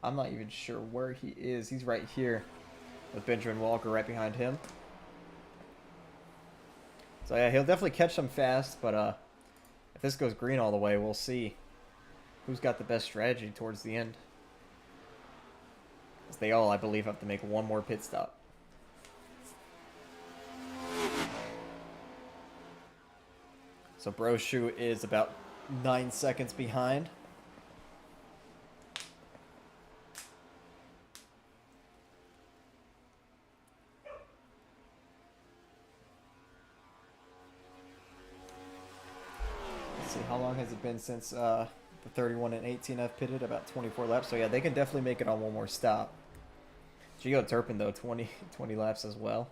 [SPEAKER 1] I'm not even sure where he is. He's right here with Benjamin Walker right behind him. So yeah, he'll definitely catch them fast. But if this goes green all the way, we'll see who's got the best strategy towards the end. As they all, I believe, have to make one more pit stop. So Brochu is about 9 seconds behind. Let's see, how long has it been since the 31 and 18 have pitted? About 24 laps. So yeah, they can definitely make it on one more stop. Gio Turpin, though, 20 laps as well.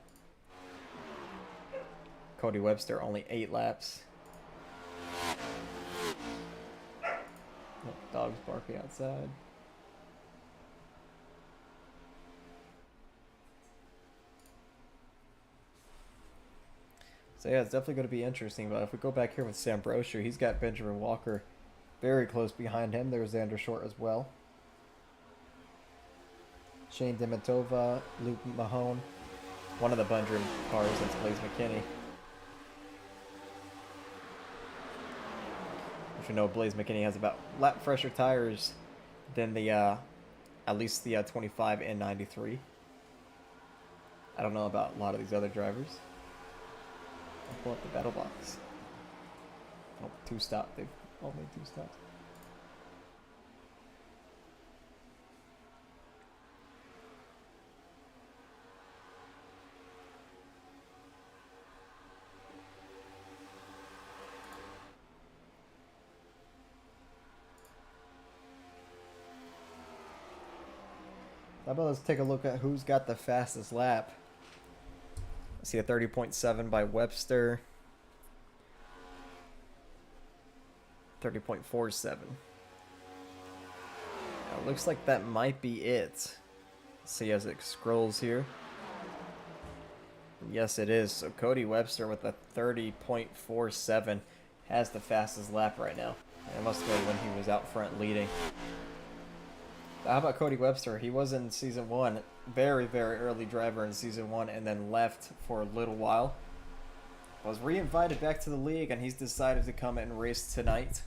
[SPEAKER 1] Cody Webster, only 8 laps. Dogs barking outside. So yeah, it's definitely going to be interesting. But if we go back here with Sam Brochu, he's got Benjamin Walker very close behind him. There's Xander Short as well. Shane Demetova, Luke Mahone. One of the Bundren cars, that's Blaze McKinney. You know, Blaze McKinney has about lap fresher tires than the at least the 25 and 93. I don't know about a lot of these other drivers. I'll pull up the battle box. Oh, 2 stop. They've all made 2 stops. How about let's take a look at who's got the fastest lap. I see a 30.7 by Webster. 30.47. It looks like that might be it. Let's see as it scrolls here. Yes, it is. So Cody Webster with a 30.47 has the fastest lap right now. It must have been when he was out front leading. How about Cody Webster? He was in season 1, very, very early driver in season 1, and then left for a little while. Was re-invited back to the league, and he's decided to come and race tonight.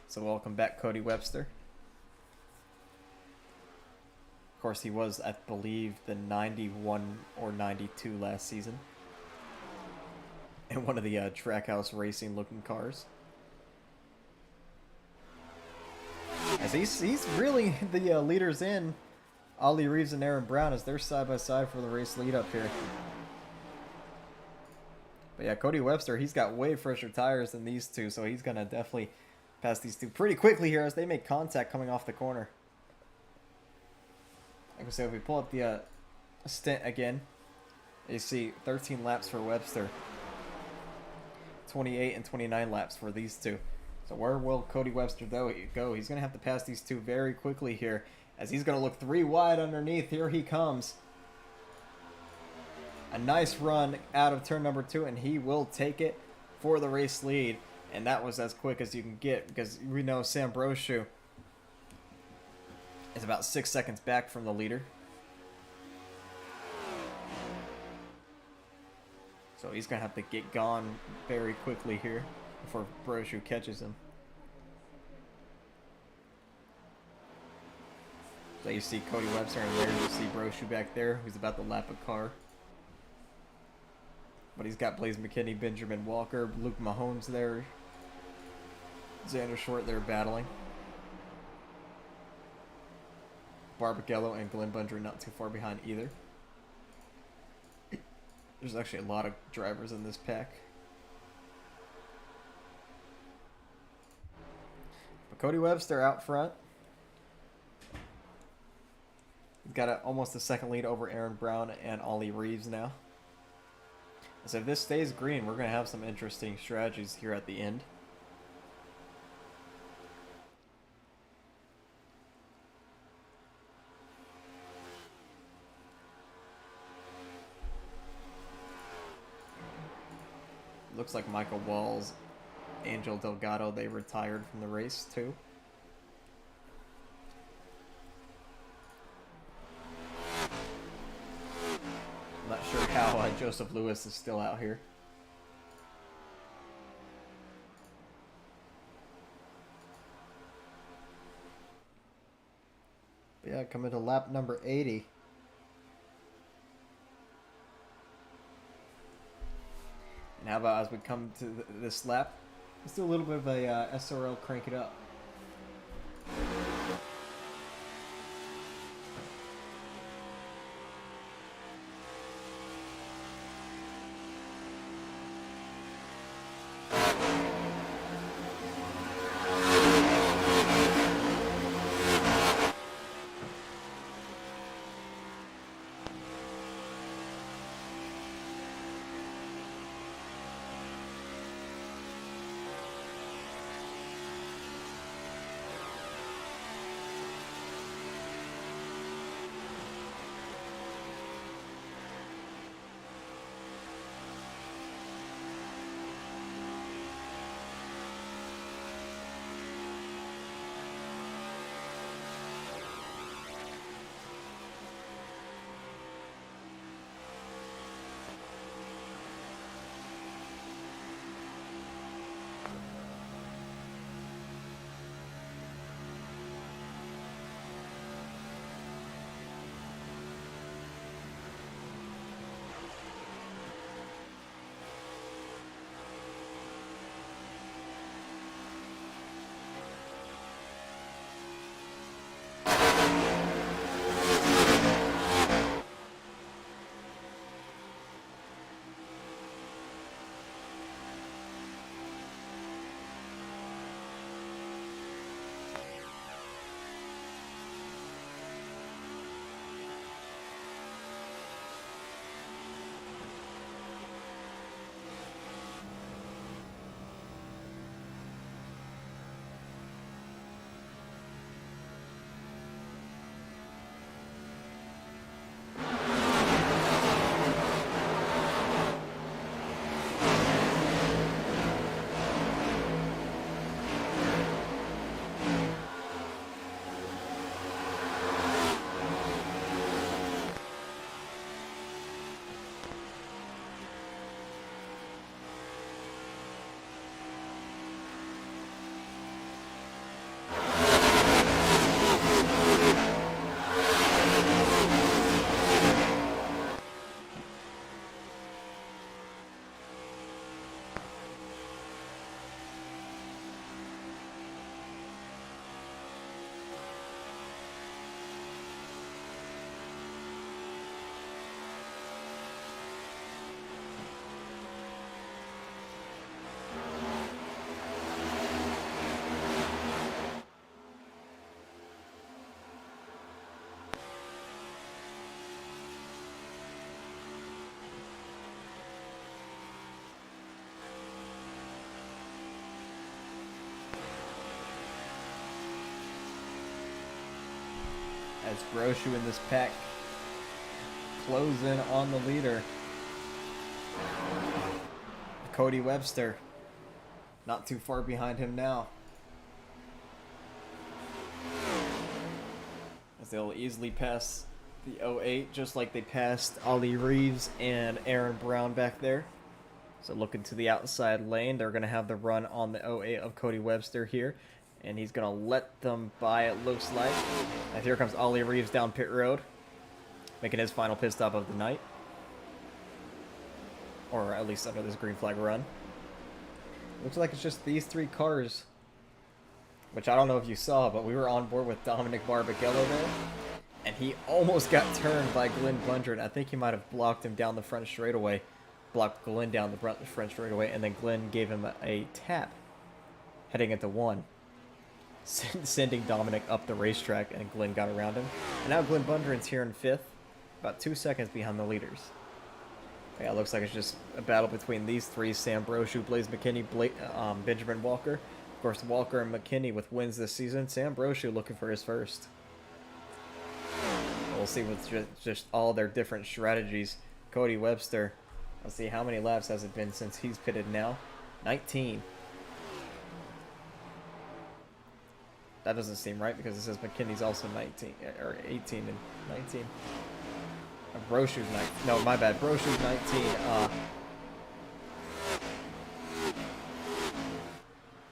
[SPEAKER 1] So welcome back, Cody Webster. Of course, he was, I believe, the 91 or 92 last season. In one of the Trackhouse Racing looking cars. As he's really the leaders in. Ollie Reeves and Aaron Brown as they're side by side for the race lead up here. But yeah, Cody Webster, he's got way fresher tires than these two, so he's going to definitely pass these two pretty quickly here as they make contact coming off the corner. Like I said, if we pull up the stint again, you see 13 laps for Webster. 28 and 29 laps for these two. So where will Cody Webster go? He's going to have to pass these two very quickly here as he's going to look 3 wide underneath. Here he comes. A nice run out of turn number 2, and he will take it for the race lead. And that was as quick as you can get because we know Sam Brochu is about 6 seconds back from the leader. So he's going to have to get gone very quickly here before Brochu catches him. So you see Cody Webster and there you see Brochu back there who's about to lap a car. But he's got Blaze McKinney, Benjamin Walker, Luke Mahomes there. Xander Short there battling. Barbagello and Glenn Bundry not too far behind either. There's actually a lot of drivers in this pack. But Cody Webster out front. He's got almost a second lead over Aaron Brown and Ollie Reeves now. So if this stays green, we're going to have some interesting strategies here at the end. Looks like Michael Walls, Angel Delgado, they retired from the race too. I'm not sure how Joseph Lewis is still out here. But yeah, coming to lap number 80. And how about as we come to this lap, let's do a little bit of a SRL crank it up. As Broshu in this pack close in on the leader. Cody Webster not too far behind him now. As they'll easily pass the 08 just like they passed Ollie Reeves and Aaron Brown back there. So looking to the outside lane, they're going to have the run on the 08 of Cody Webster here. And he's going to let them by, it looks like. And here comes Ollie Reeves down pit road, making his final pit stop of the night. Or at least under this green flag run. Looks like it's just these three cars. Which I don't know if you saw, but we were on board with Dominic Barbagello there. And he almost got turned by Glenn Bundren. I think he might have blocked him down the front straightaway. Blocked Glenn down the front straightaway. And then Glenn gave him a tap heading into one. Sending Dominic up the racetrack, and Glenn got around him. And now Glenn Bundren's here in 5th. About 2 seconds behind the leaders. Yeah, it looks like it's just a battle between these three. Sam Broshu, Blaze McKinney, Benjamin Walker. Of course, Walker and McKinney with wins this season. Sam Broshu looking for his first. We'll see with just all their different strategies. Cody Webster, let's see, how many laps has it been since he's pitted now? 19. That doesn't seem right because it says McKinney's also 19, or 18 and 19. Broshu's 19. No, my bad. Broshu's 19.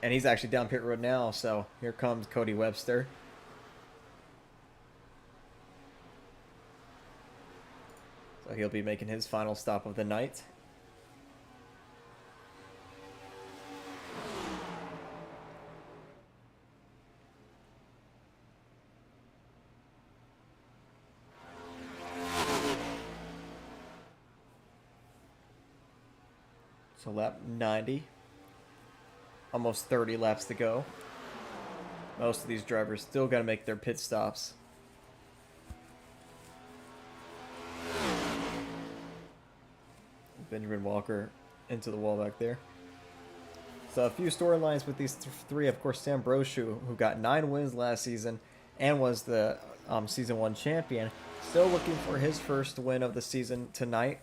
[SPEAKER 1] And he's actually down pit road now, so here comes Cody Webster. So he'll be making his final stop of the night. So lap 90. Almost 30 laps to go. Most of these drivers still got to make their pit stops. Benjamin Walker into the wall back there. So a few storylines with these three. Of course, Sam Broshu, who got 9 wins last season and was the Season 1 champion, still looking for his first win of the season tonight.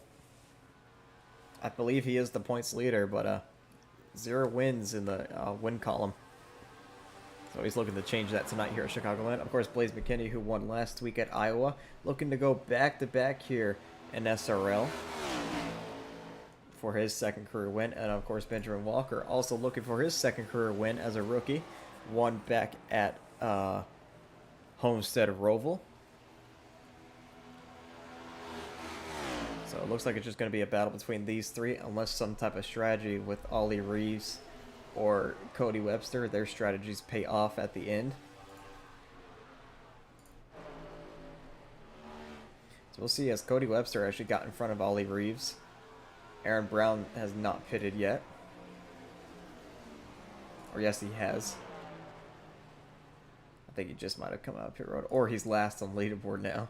[SPEAKER 1] I believe he is the points leader, but 0 wins in the win column. So he's looking to change that tonight here at Chicagoland. Of course, Blaze McKinney, who won last week at Iowa, looking to go back-to-back here in SRL for his second career win. And, of course, Benjamin Walker also looking for his second career win as a rookie. Won back at Homestead Roval. So it looks like it's just going to be a battle between these three, unless some type of strategy with Ollie Reeves or Cody Webster, their strategies pay off at the end. So we'll see as Cody Webster actually got in front of Ollie Reeves. Aaron Brown has not pitted yet. Or yes, he has. I think he just might have come out of pit road. Or he's last on leaderboard now.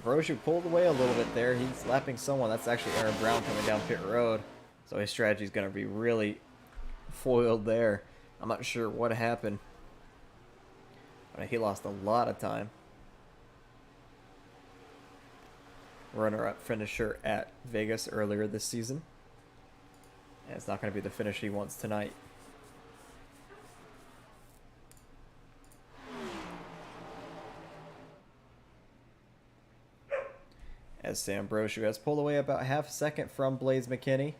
[SPEAKER 1] Broshu pulled away a little bit there. He's lapping someone. That's actually Aaron Brown coming down pit road. So his strategy is going to be really foiled there. I'm not sure what happened. But he lost a lot of time. Runner-up finisher at Vegas earlier this season. And it's not going to be the finish he wants tonight. As Sam Broshu has pulled away about half a second from Blaze McKinney.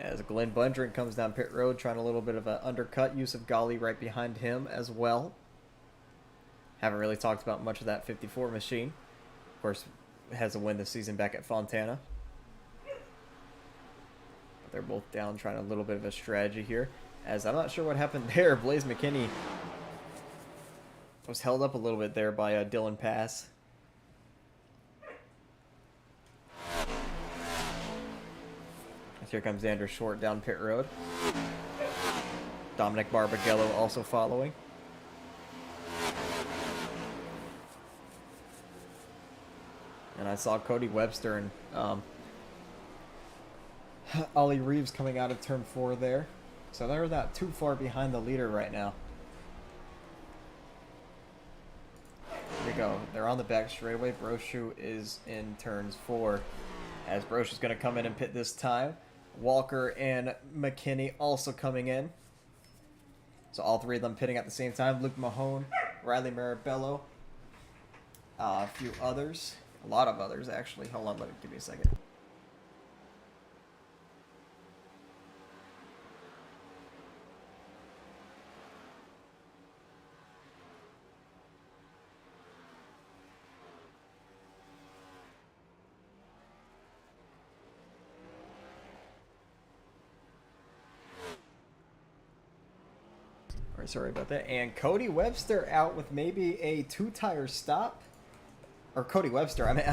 [SPEAKER 1] As Glenn Bundren comes down pit road, trying a little bit of an undercut. Use of Golly right behind him as well. Haven't really talked about much of that 54 machine. Of course, has a win this season back at Fontana. But they're both down, trying a little bit of a strategy here. As I'm not sure what happened there. Blaze McKinney was held up a little bit there by Dylan Pass. As here comes Xander Short down pit road. Dominic Barbagello also following. And I saw Cody Webster and Ollie Reeves coming out of turn 4 there. So they're not too far behind the leader right now. Here we go. They're on the back straightaway. Brochu is in turns 4. As Brochu's going to come in and pit this time. Walker and McKinney also coming in. So all three of them pitting at the same time. Luke Mahone, Riley Marabello, a few others. A lot of others, actually. Hold on, give me a second. Sorry about that. And Cody Webster out with maybe a 2-tire stop. Or Cody Webster, I mean,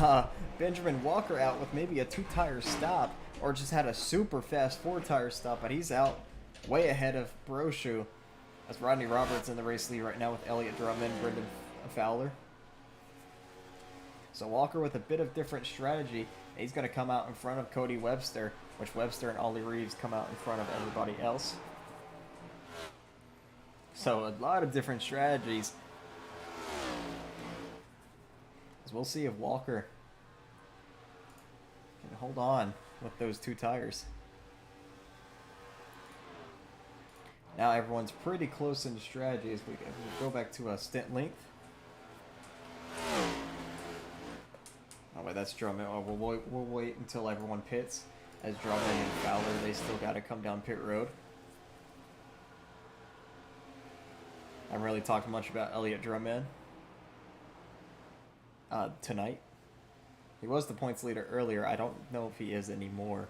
[SPEAKER 1] Benjamin Walker out with maybe a 2-tire stop. Or just had a super fast 4-tire stop. But he's out way ahead of Brochu. That's Rodney Roberts in the race lead right now with Elliott Drummond, Brendan Fowler. So Walker with a bit of different strategy. He's going to come out in front of Cody Webster. Which Webster and Ollie Reeves come out in front of everybody else. So a lot of different strategies. As we'll see if Walker can hold on with those 2 tires. Now everyone's pretty close in strategy as we go back to a stint length. Oh wait, that's Drummond. Oh, we'll wait until everyone pits. As Drummond and Fowler, they still got to come down pit road. I haven't really talked much about Elliott Drummond tonight. He was the points leader earlier. I don't know if he is anymore.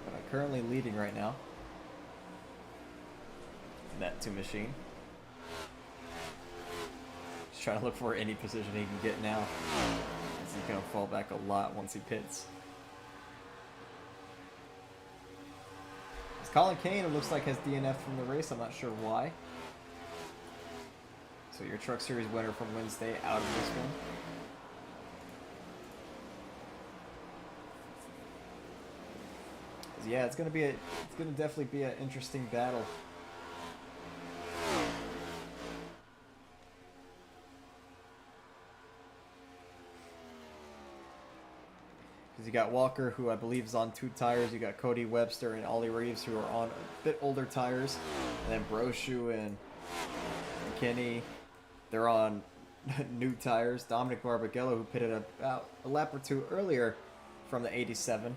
[SPEAKER 1] But I'm currently leading right now. Net 2 machine. Just trying to look for any position he can get now. As he's going to fall back a lot once he pits. Colin Kane, it looks like, has DNF from the race. I'm not sure why. So your Truck Series winner from Wednesday out of this one. Yeah, it's gonna definitely be an interesting battle. Because you got Walker, who I believe is on 2 tires. You got Cody Webster and Ollie Reeves, who are on a bit older tires. And then Brochu and McKinney, they're on new tires. Dominic Barbagallo, who pitted about a lap or 2 earlier from the 87.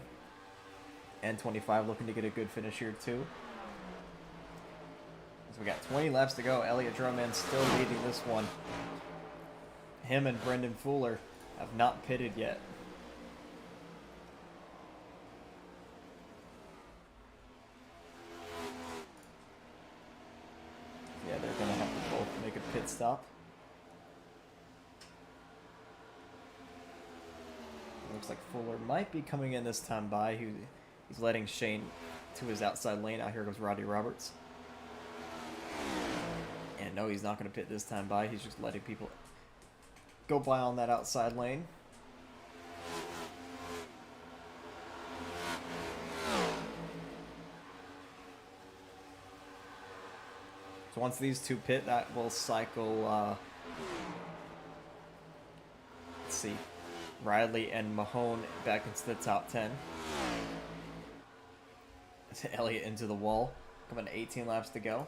[SPEAKER 1] And 25, looking to get a good finish here, too. So we got 20 laps to go. Elliott Drummond still leading this one. Him and Brendan Fuller have not pitted yet. Yeah, they're going to have to both make a pit stop. Looks like Fuller might be coming in this time by. He's letting Shane to his outside lane. Out here goes Roddy Roberts. And no, he's not going to pit this time by. He's just letting people go by on that outside lane. So once these two pit, that will cycle, let's see, Riley and Mahone back into the top 10. Elliott into the wall. Coming to 18 laps to go.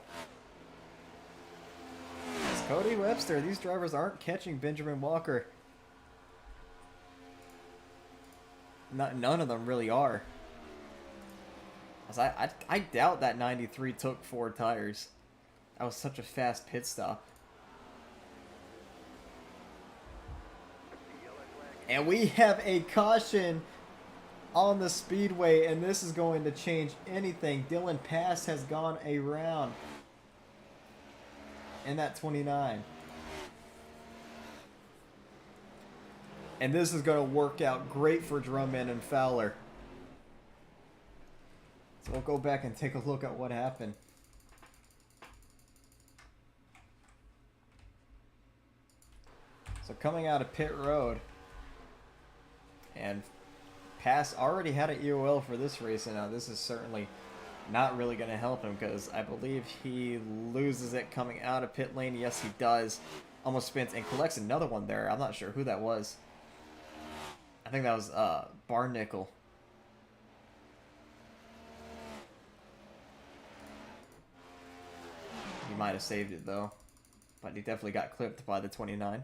[SPEAKER 1] It's Cody Webster. These drivers aren't catching Benjamin Walker. None of them really are. I doubt that 93 took 4 tires. That was such a fast pit stop. And we have a caution on the speedway, and this is going to change anything. Dylan Pass has gone around in that 29. And this is going to work out great for Drummond and Fowler. So we'll go back and take a look at what happened. So coming out of pit road, And Pass already had an EOL for this race, and now this is certainly not really going to help him because I believe he loses it coming out of pit lane. Yes, he does. Almost spins and collects another one there. I'm not sure who that was. I think that was Barnickel. He might have saved it though, but he definitely got clipped by the 29.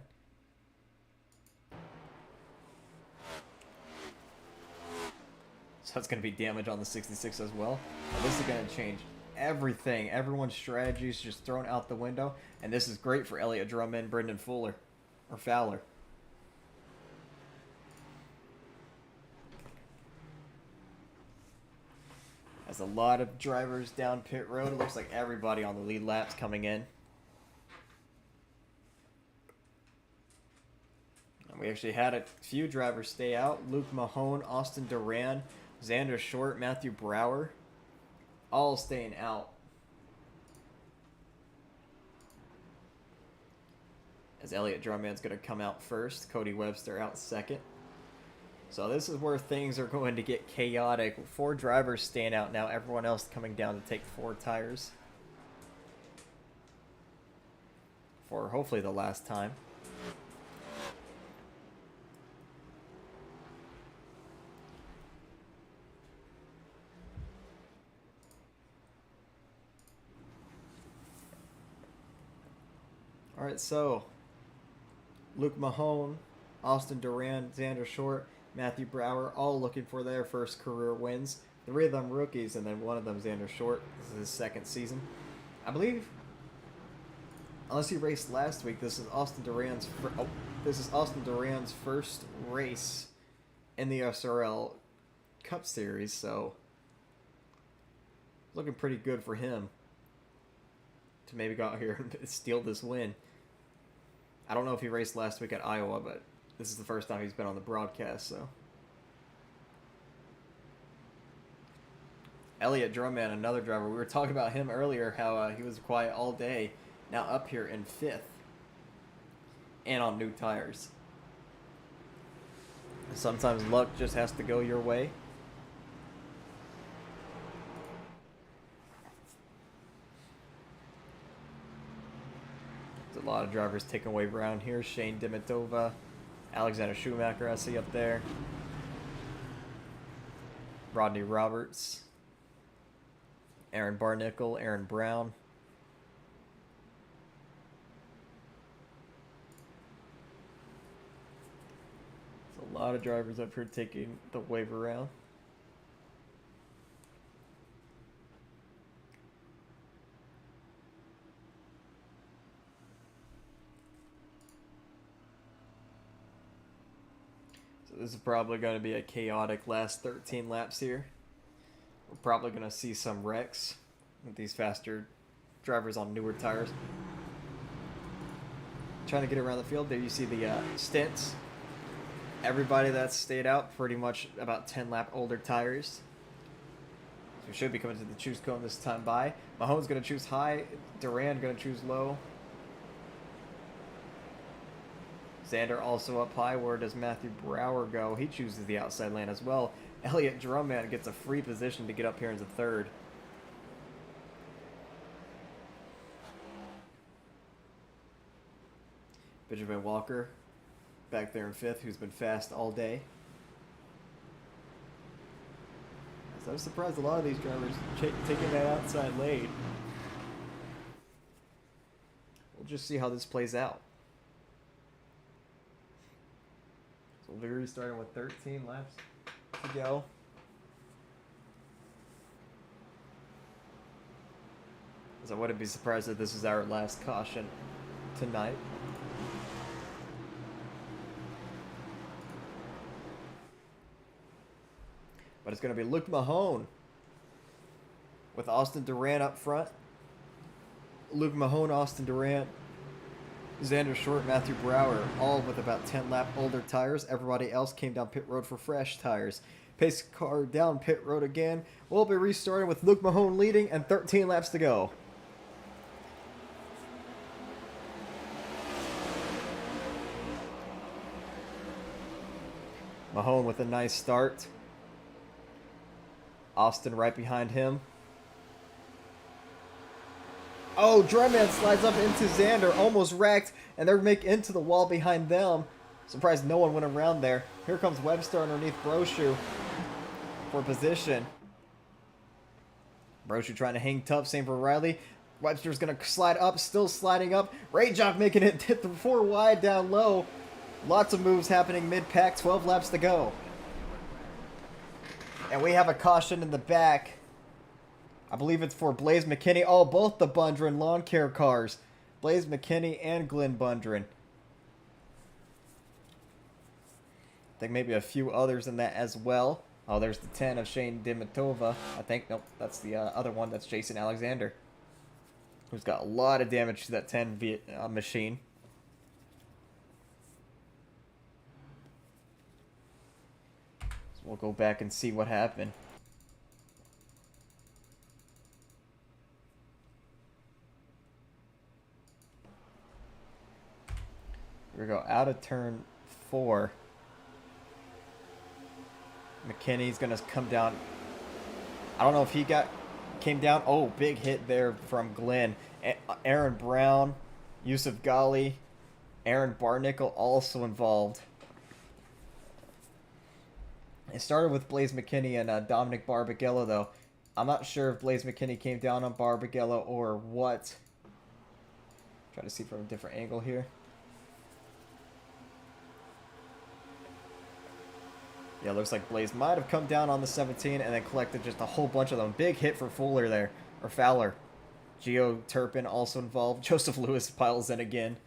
[SPEAKER 1] So that's going to be damage on the 66 as well. Now, this is going to change everything. Everyone's strategy is just thrown out the window. And this is great for Elliott Drummond, Brendan Fuller, or Fowler. Has a lot of drivers down pit road. It looks like everybody on the lead lap's coming in. And we actually had a few drivers stay out. Luke Mahone, Austin Duran, Xander Short, Matthew Brower, all staying out. As Elliott Drummond's going to come out first. Cody Webster out second. So this is where things are going to get chaotic. 4 drivers staying out now. Everyone else coming down to take 4 tires. For hopefully the last time. Alright, so Luke Mahone, Austin Duran, Xander Short, Matthew Brower, all looking for their first career wins. 3 of them rookies, and then one of them Xander Short. This is his second season. I believe, unless he raced last week, this is Austin Duran's first race in the SRL Cup Series, so looking pretty good for him to maybe go out here and steal this win. I don't know if he raced last week at Iowa, but this is the first time he's been on the broadcast, so. Elliott Drummond, another driver. We were talking about him earlier, how he was quiet all day. Now up here in 5th. And on new tires. Sometimes luck just has to go your way. There's a lot of drivers taking away around here. Shane Dimitova, Alexander Schumacher, I see up there. Rodney Roberts, Aaron Barnickel, Aaron Brown. There's a lot of drivers up here taking the wave around. This is probably going to be a chaotic last 13 laps here. We're probably going to see some wrecks with these faster drivers on newer tires. Trying to get around the field. There you see the stints. Everybody that's stayed out, pretty much about 10 lap older tires. So we should be coming to the choose cone this time by. Mahone's going to choose high. Duran going to choose low. Xander also up high. Where does Matthew Brower go? He chooses the outside lane as well. Elliott Drummond gets a free position to get up here into 3rd. Benjamin Walker back there in 5th, who's been fast all day. So I'm surprised a lot of these drivers taking that outside lane. We'll just see how this plays out. So we'll be restarting with 13 laps to go. So I wouldn't be surprised if this is our last caution tonight. But it's going to be Luke Mahone with Austin Duran up front. Luke Mahone, Austin Duran, Xander Short, Matthew Brower, all with about 10 lap older tires. Everybody else came down pit road for fresh tires. Pace car down pit road again. We'll be restarting with Luke Mahone leading and 13 laps to go. Mahone with a nice start. Austin right behind him. Oh, Dryman slides up into Xander, almost wrecked, and they're making into the wall behind them. Surprised no one went around there. Here comes Webster underneath Brochu for position. Brochu trying to hang tough, same for Riley. Webster's going to slide up, still sliding up. Rayjock making it hit the 4 wide down low. Lots of moves happening mid-pack, 12 laps to go. And we have a caution in the back. I believe it's for Blaze McKinney. Oh, both the Bundren lawn care cars. Blaze McKinney and Glenn Bundren. I think maybe a few others in that as well. Oh, there's the 10 of Shane Dimitova. I think, nope, that's the other one. That's Jason Alexander, who's got a lot of damage to that 10 machine. So we'll go back and see what happened. Here we go, out of turn 4. McKinney's going to come down. I don't know if he came down. Oh, big hit there from Glenn. Aaron Brown, Yusuf Ghali, Aaron Barnickel also involved. It started with Blaze McKinney and Dominic Barbagallo, though. I'm not sure if Blaze McKinney came down on Barbagallo or what. Try to see from a different angle here. Yeah, looks like Blaze might have come down on the 17 and then collected just a whole bunch of them. Big hit for Fuller there, or Fowler. Gio Turpin also involved. Joseph Lewis piles in again.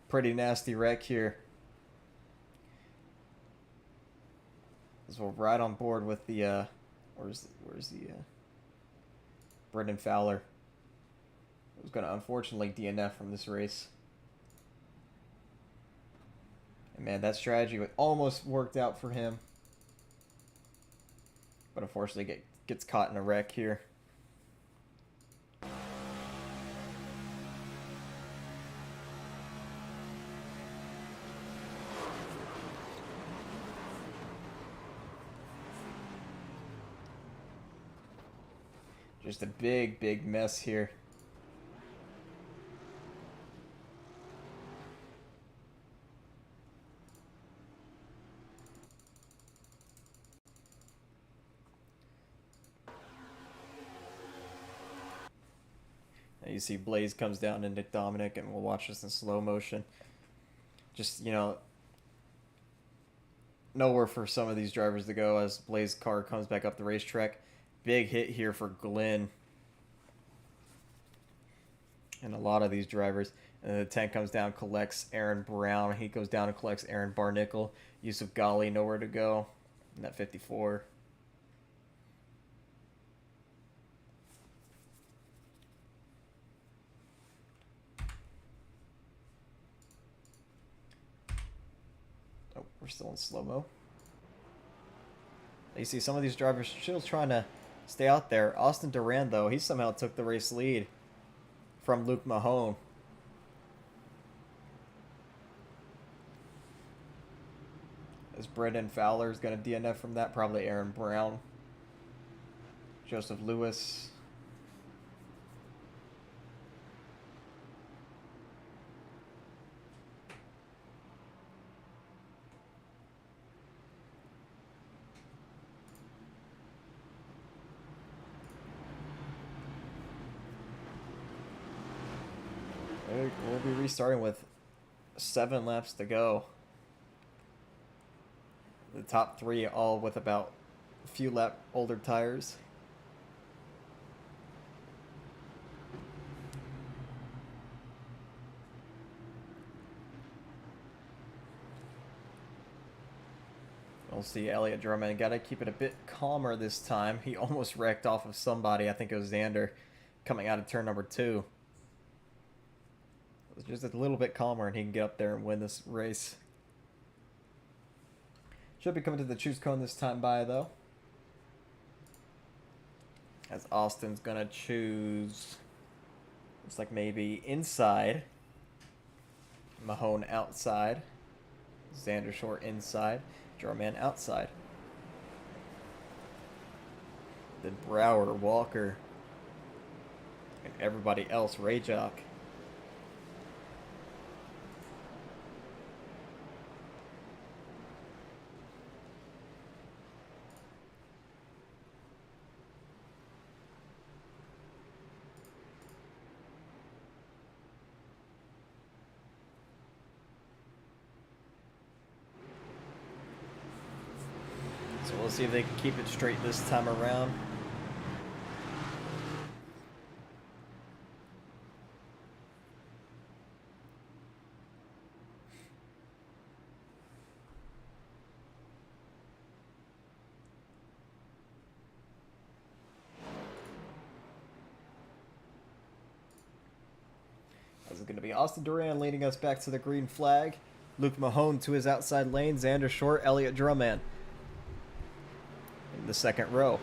[SPEAKER 1] Pretty nasty wreck here. So we're right on board with the, where's the Brendan Fowler. Who's going to unfortunately DNF from this race. Man, that strategy almost worked out for him. But unfortunately gets caught in a wreck here. Just a big mess here. You see Blaze comes down into Dominic, and we'll watch this in slow motion. Just, you know, nowhere for some of these drivers to go as Blaze's car comes back up the racetrack. Big hit here for Glenn. And a lot of these drivers. And the 10 comes down, collects Aaron Brown. He goes down and collects Aaron Barnickel. Yusuf Ghali, nowhere to go in that 54. We're still in slow-mo. You see some of these drivers still trying to stay out there. Austin Duran, though, he somehow took the race lead from Luke Mahone. As Brendan Fowler is going to DNF from that, probably Aaron Brown. Joseph Lewis. We'll be restarting with 7 laps to go. The top 3 all with about a few lap older tires. We'll see Elliott Drummond. Got to keep it a bit calmer this time. He almost wrecked off of somebody. I think it was Xander coming out of turn number 2. Just a little bit calmer and he can get up there and win this race. Should be coming to the choose cone this time by, though. As Austin's gonna choose, looks like maybe inside. Mahone outside. Xander Short inside, Drumman outside. Then Brower, Walker, and everybody else, Rayjock. So we'll see if they can keep it straight this time around. This is going to be Austin Duran leading us back to the green flag. Luke Mahone to his outside lane. Xander Short, Elliott Drumman in the second row.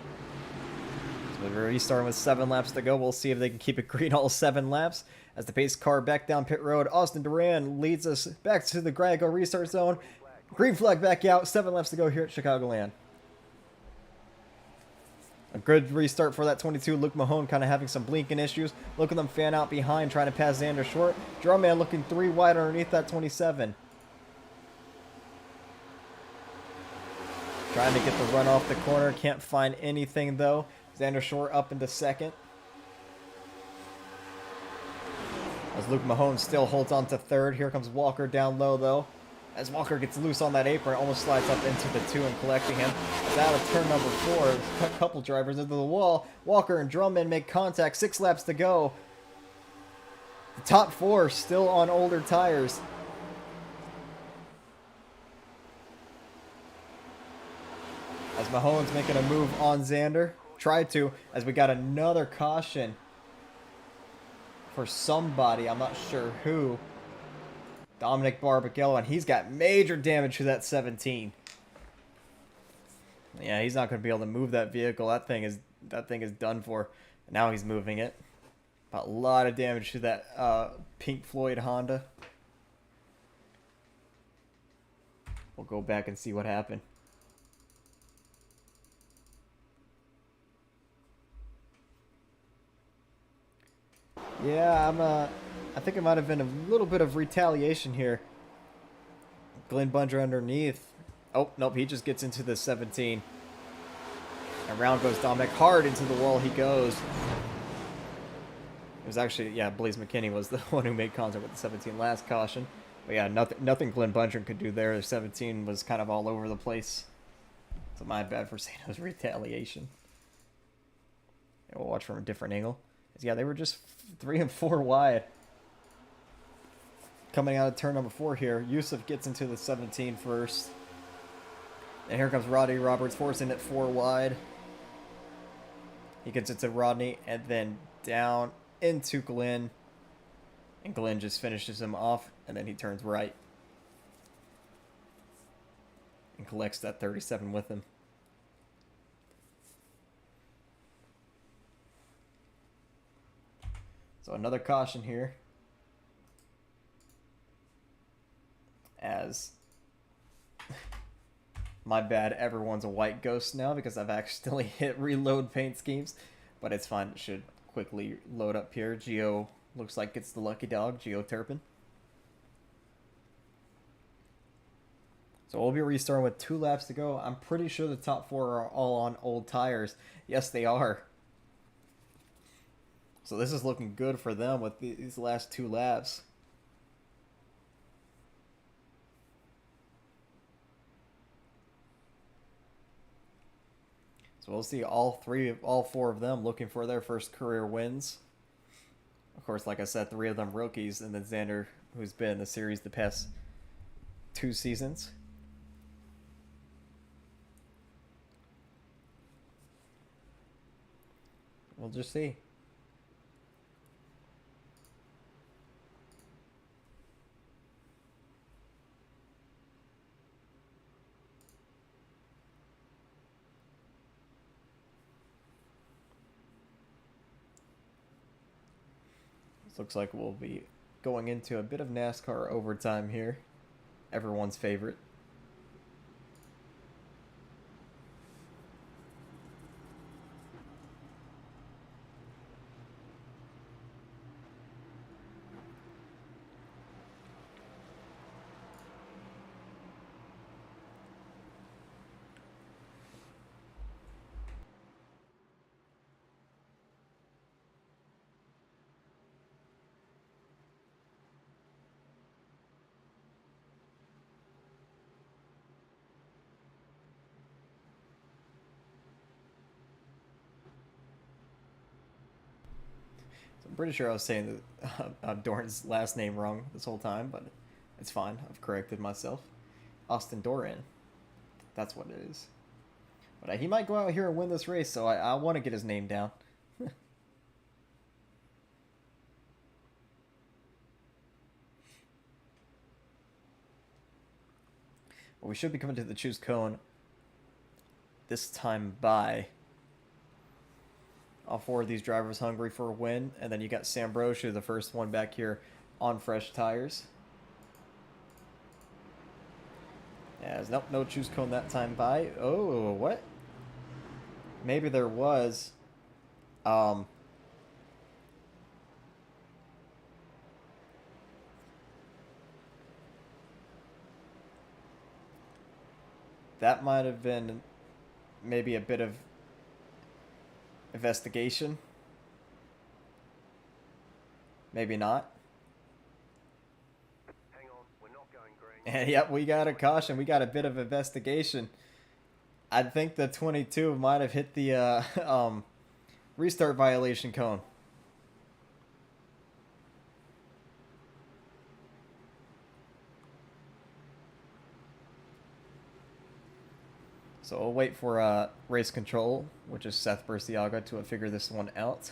[SPEAKER 1] So we're restarting with 7 laps to go. We'll see if they can keep it green all 7 laps. As the pace car back down pit road, Austin Duran leads us back to the Grego restart zone. Green flag back out. 7 laps to go here at Chicagoland. A good restart for that 22. Luke Mahone kind of having some blinking issues. Look at them fan out behind, trying to pass Xander Short. Drumman looking 3 wide underneath that 27. Trying to get the run off the corner. Can't find anything, though. Xander Short up into second. As Luke Mahone still holds on to third. Here comes Walker down low, though. As Walker gets loose on that apron, almost slides up into the 2 and collecting him. As out of turn number 4, a couple drivers into the wall. Walker and Drumman make contact. 6 laps to go. The top 4 still on older tires. As Mahone's making a move on Xander. Tried to, as we got another caution for somebody. I'm not sure who. Dominic Barbagallo, and he's got major damage to that 17. Yeah, he's not going to be able to move that vehicle. That thing is done for. Now he's moving it. A lot of damage to that Pink Floyd Honda. We'll go back and see what happened. Yeah, I think it might have been a little bit of retaliation here. Glenn Bunger underneath. Oh, nope, he just gets into the 17. And round goes Dominic. Hard into the wall he goes. It was actually, yeah, Blaze McKinney was the one who made contact with the 17 last caution. But yeah, nothing Glenn Bunger could do there. The 17 was kind of all over the place. So my bad for saying it was retaliation. Yeah, we'll watch from a different angle. Yeah, they were just 3 and 4 wide. Coming out of turn number 4 here, Yusuf gets into the 17 first. And here comes Rodney Roberts forcing it 4 wide. He gets it to Rodney and then down into Glenn. And Glenn just finishes him off and then he turns right. And collects that 37 with him. So another caution here. As my bad, everyone's a white ghost now because I've accidentally hit reload paint schemes. But it's fine. It should quickly load up here. Geo looks like it's the lucky dog, Geo Turpin. So we'll be restarting with 2 laps to go. I'm pretty sure the top 4 are all on old tires. Yes, they are. So this is looking good for them with these last 2 laps. So we'll see all 4 of them looking for their first career wins. Of course, like I said, 3 of them rookies, and then Xander, who's been in the series the past 2 seasons. We'll just see. Looks like we'll be going into a bit of NASCAR overtime here. everyone's favorite. I'm pretty sure I was saying Doran's last name wrong this whole time, but it's fine. I've corrected myself. Austin Doran. That's what it is. But he might go out here and win this race, so I want to get his name down. But we should be coming to the choose cone this time by. All four of these drivers hungry for a win. And then you got Sam Brochu, the first one back here on fresh tires. As nope, no choose cone that time by. Oh, what? Maybe there was. That might have been maybe a bit of investigation. Maybe not.
[SPEAKER 2] Hang on, we're not going green.
[SPEAKER 1] And yep, we got a caution. We got a bit of investigation. I think the 22 might have hit the restart violation cone. So we'll wait for race control, which is Seth Burciaga, to figure this one out.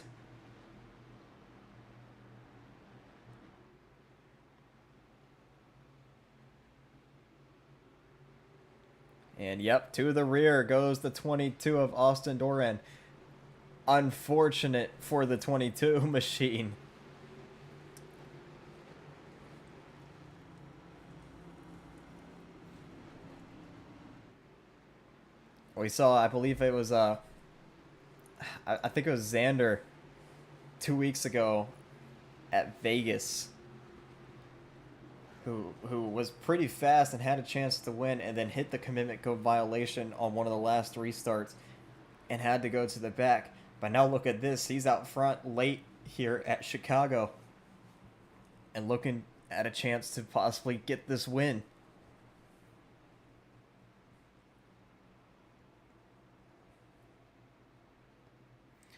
[SPEAKER 1] And yep, to the rear goes the 22 of Austin Doran. Unfortunate for the 22 machine. We saw, I believe it was, I think it was Xander 2 weeks ago at Vegas, who was pretty fast and had a chance to win, and then hit the commitment code violation on one of the last restarts and had to go to the back. But now look at this. He's out front late here at Chicago and looking at a chance to possibly get this win.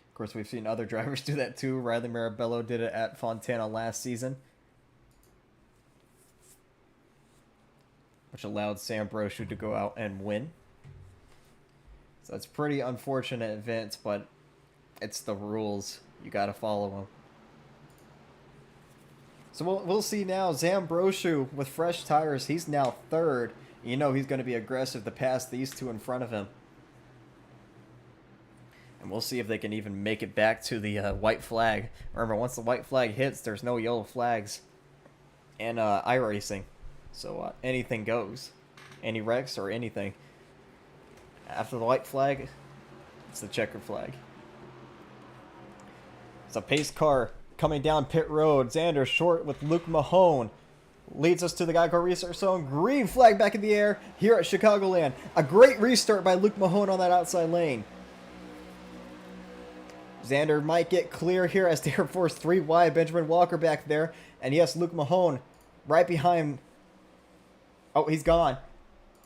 [SPEAKER 1] Of course, we've seen other drivers do that too. Riley Marabello did it at Fontana last season, which allowed Sam Brochu to go out and win. So it's pretty unfortunate events, but it's the rules. You got to follow them. So we'll see now. Sam Brochu with fresh tires. He's now third. You know he's going to be aggressive to pass these two in front of him. And we'll see if they can even make it back to the white flag. Remember, once the white flag hits, there's no yellow flags in Iracing. So anything goes. Any wrecks or anything. After the white flag, it's the checkered flag. It's a pace car coming down pit road. Xander short with Luke Mahone. Leads us to the Geico Research Zone. Green flag back in the air here at Chicagoland. A great restart by Luke Mahone on that outside lane. Xander might get clear here as the Air Force 3 wide. Benjamin Walker back there. And yes, Luke Mahone right behind. Oh, he's gone.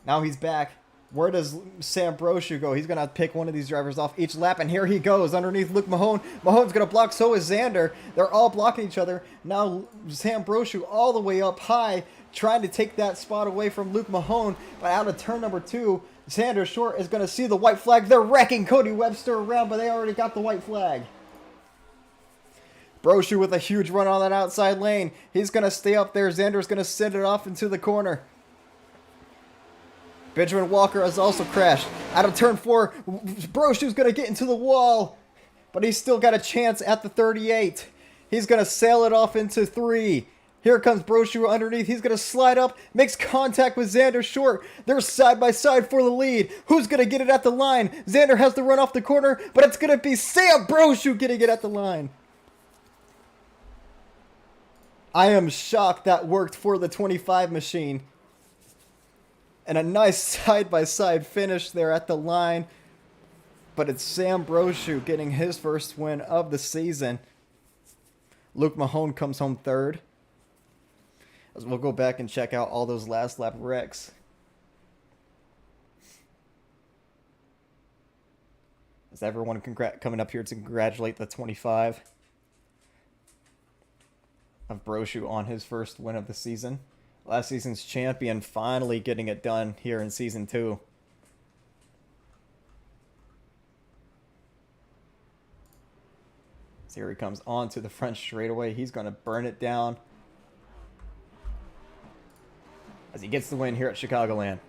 [SPEAKER 1] Now he's back. Where does Sam Brochu go? He's going to pick one of these drivers off each lap. And here he goes underneath Luke Mahone. Mahone's going to block. So is Xander. They're all blocking each other. Now Sam Brochu all the way up high, trying to take that spot away from Luke Mahone. But out of turn number 2, Xander Short is going to see the white flag. They're wrecking Cody Webster around, but they already got the white flag. Brochu with a huge run on that outside lane. He's going to stay up there. Xander's going to send it off into the corner. Benjamin Walker has also crashed. Out of turn 4, Brochu's going to get into the wall, but he's still got a chance at the 38. He's going to sail it off into 3. Here comes Brochu underneath. He's going to slide up, makes contact with Xander Short. They're side by side for the lead. Who's going to get it at the line? Xander has to run off the corner, but it's going to be Sam Brochu getting it at the line. I am shocked that worked for the 25 machine. And a nice side-by-side finish there at the line. But it's Sam Brochu getting his first win of the season. Luke Mahone comes home third. As we'll go back and check out all those last lap wrecks. As everyone coming up here to congratulate the 25 of Brochu on his first win of the season. Last season's champion finally getting it done here in Season 2. So here he comes onto the front straightaway. He's going to burn it down as he gets the win here at Chicagoland.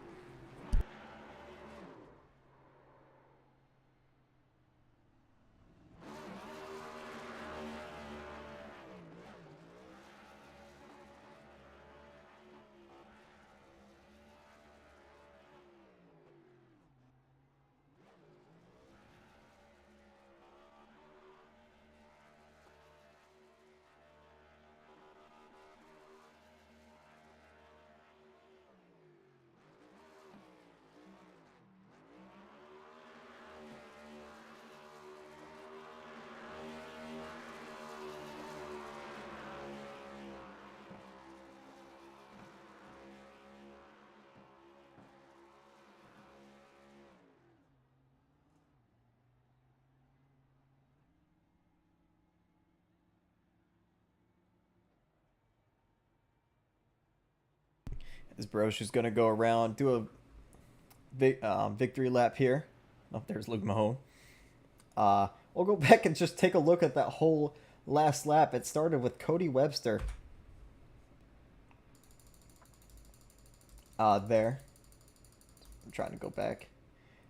[SPEAKER 1] As Brochu's going to go around, do a victory lap here. Oh, there's Luke Mahone. We'll go back and just take a look at that whole last lap. It started with Cody Webster. There. I'm trying to go back.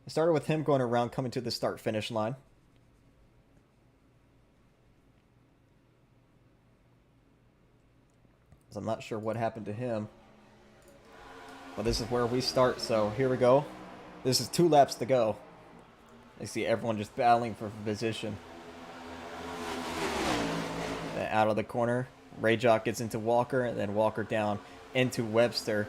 [SPEAKER 1] It started with him going around, coming to the start-finish line. So I'm not sure what happened to him. But this is where we start, so here we go. This is 2 laps to go. I see everyone just battling for position. Then out of the corner, Rayjock gets into Walker, and then Walker down into Webster.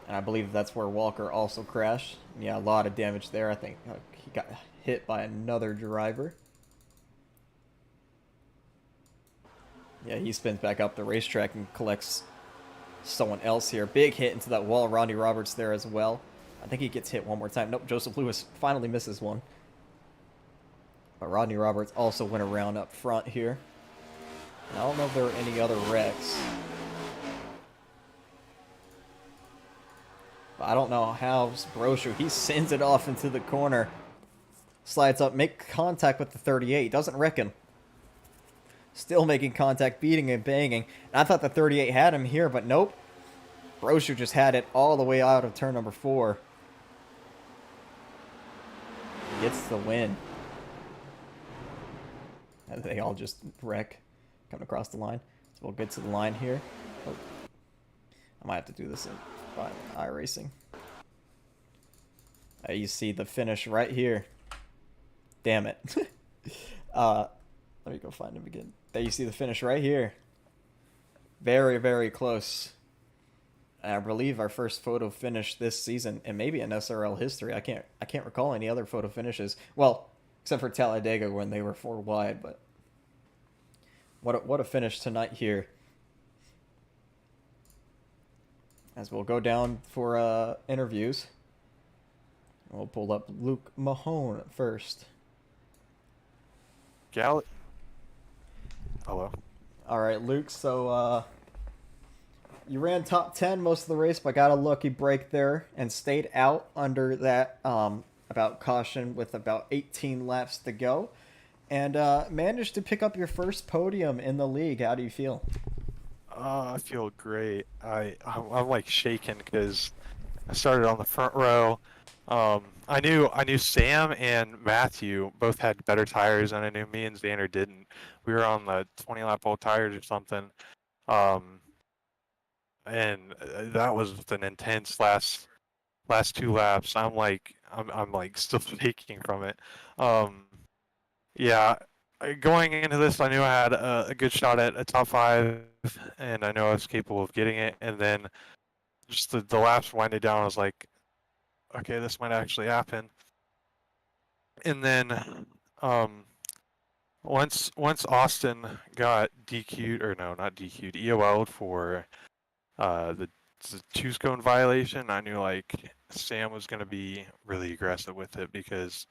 [SPEAKER 1] And I believe that's where Walker also crashed. Yeah, a lot of damage there. I think he got hit by another driver. Yeah, he spins back up the racetrack and collects someone else here. Big hit into that wall. Rodney Roberts there as well. I think he gets hit one more time. Nope, Joseph Lewis finally misses one. But Rodney Roberts also went around up front here. And I don't know if there were any other wrecks. But I don't know how Brochu, he sends it off into the corner. Slides up, make contact with the 38. Doesn't reckon. Still making contact, beating and banging. And I thought the 38 had him here, but nope. Brochu just had it all the way out of turn number 4. Gets the win. And they all just wreck coming across the line. So we'll get to the line here. Oh. I might have to do this in Iracing. You see the finish right here. Damn it. Let me go find him again. There you see the finish right here. Very, very close. And I believe our first photo finish this season, and maybe in SRL history. I can't recall any other photo finishes. Well, except for Talladega when they were 4 wide. But what a finish tonight here. As we'll go down for interviews. We'll pull up Luke Mahone first.
[SPEAKER 3] Hello.
[SPEAKER 1] All right, Luke. So you ran top 10 most of the race, but got a lucky break there and stayed out under that about caution with about 18 laps to go, and managed to pick up your first podium in the league. How do you feel?
[SPEAKER 3] I feel great. I'm like shaking because I started on the front row. I knew Sam and Matthew both had better tires, and I knew me and Xander didn't. We were on the 20 lap old tires or something. and that was an intense last 2 laps. I'm like still shaking from it. Um, yeah, going into this, I knew I had a good shot at a top 5, and I know I was capable of getting it. And then just the laps winding down, I was like, okay, this might actually happen. And then once Austin got DQ'd, or no, not DQ'd, EOL'd for the choose cone violation, I knew like Sam was gonna be really aggressive with it because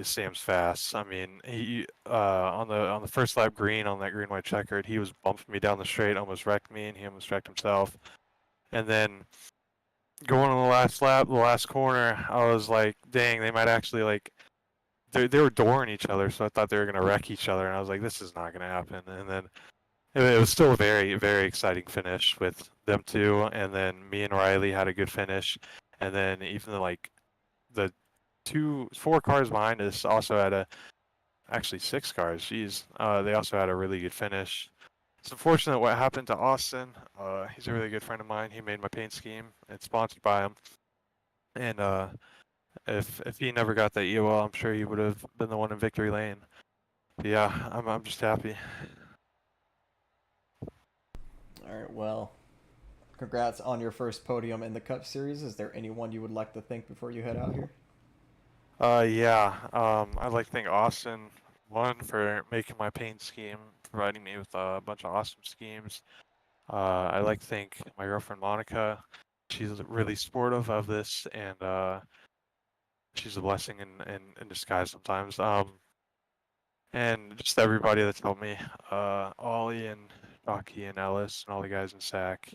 [SPEAKER 3] Sam's fast. I mean, he on the first lap green on that green white checkered, he was bumping me down the straight, almost wrecked me, and he almost wrecked himself. And then going on the last lap, the last corner, I was like, dang, they might actually like they were dooring each other, so I thought they were gonna wreck each other, and I was like, this is not gonna happen. And then it was still a very, very exciting finish with them two, and then me and Riley had a good finish, and then even like the 4 cars behind us also had actually 6 cars. Jeez, they also had a really good finish. It's unfortunate what happened to Austin. He's a really good friend of mine. He made my paint scheme. It's sponsored by him, and if he never got that EOL, I'm sure he would have been the one in victory lane. But yeah, I'm just happy.
[SPEAKER 1] All right, well, congrats on your first podium in the Cup Series. Is there anyone you would like to thank before you head out here?
[SPEAKER 3] Yeah. I'd like to thank Austin, one, for making my paint scheme, providing me with a bunch of awesome schemes. I'd like to thank my girlfriend Monica. She's really supportive of this, and she's a blessing in disguise sometimes. And just everybody that's helped me, Ollie and Rocky and Ellis and all the guys in SAC,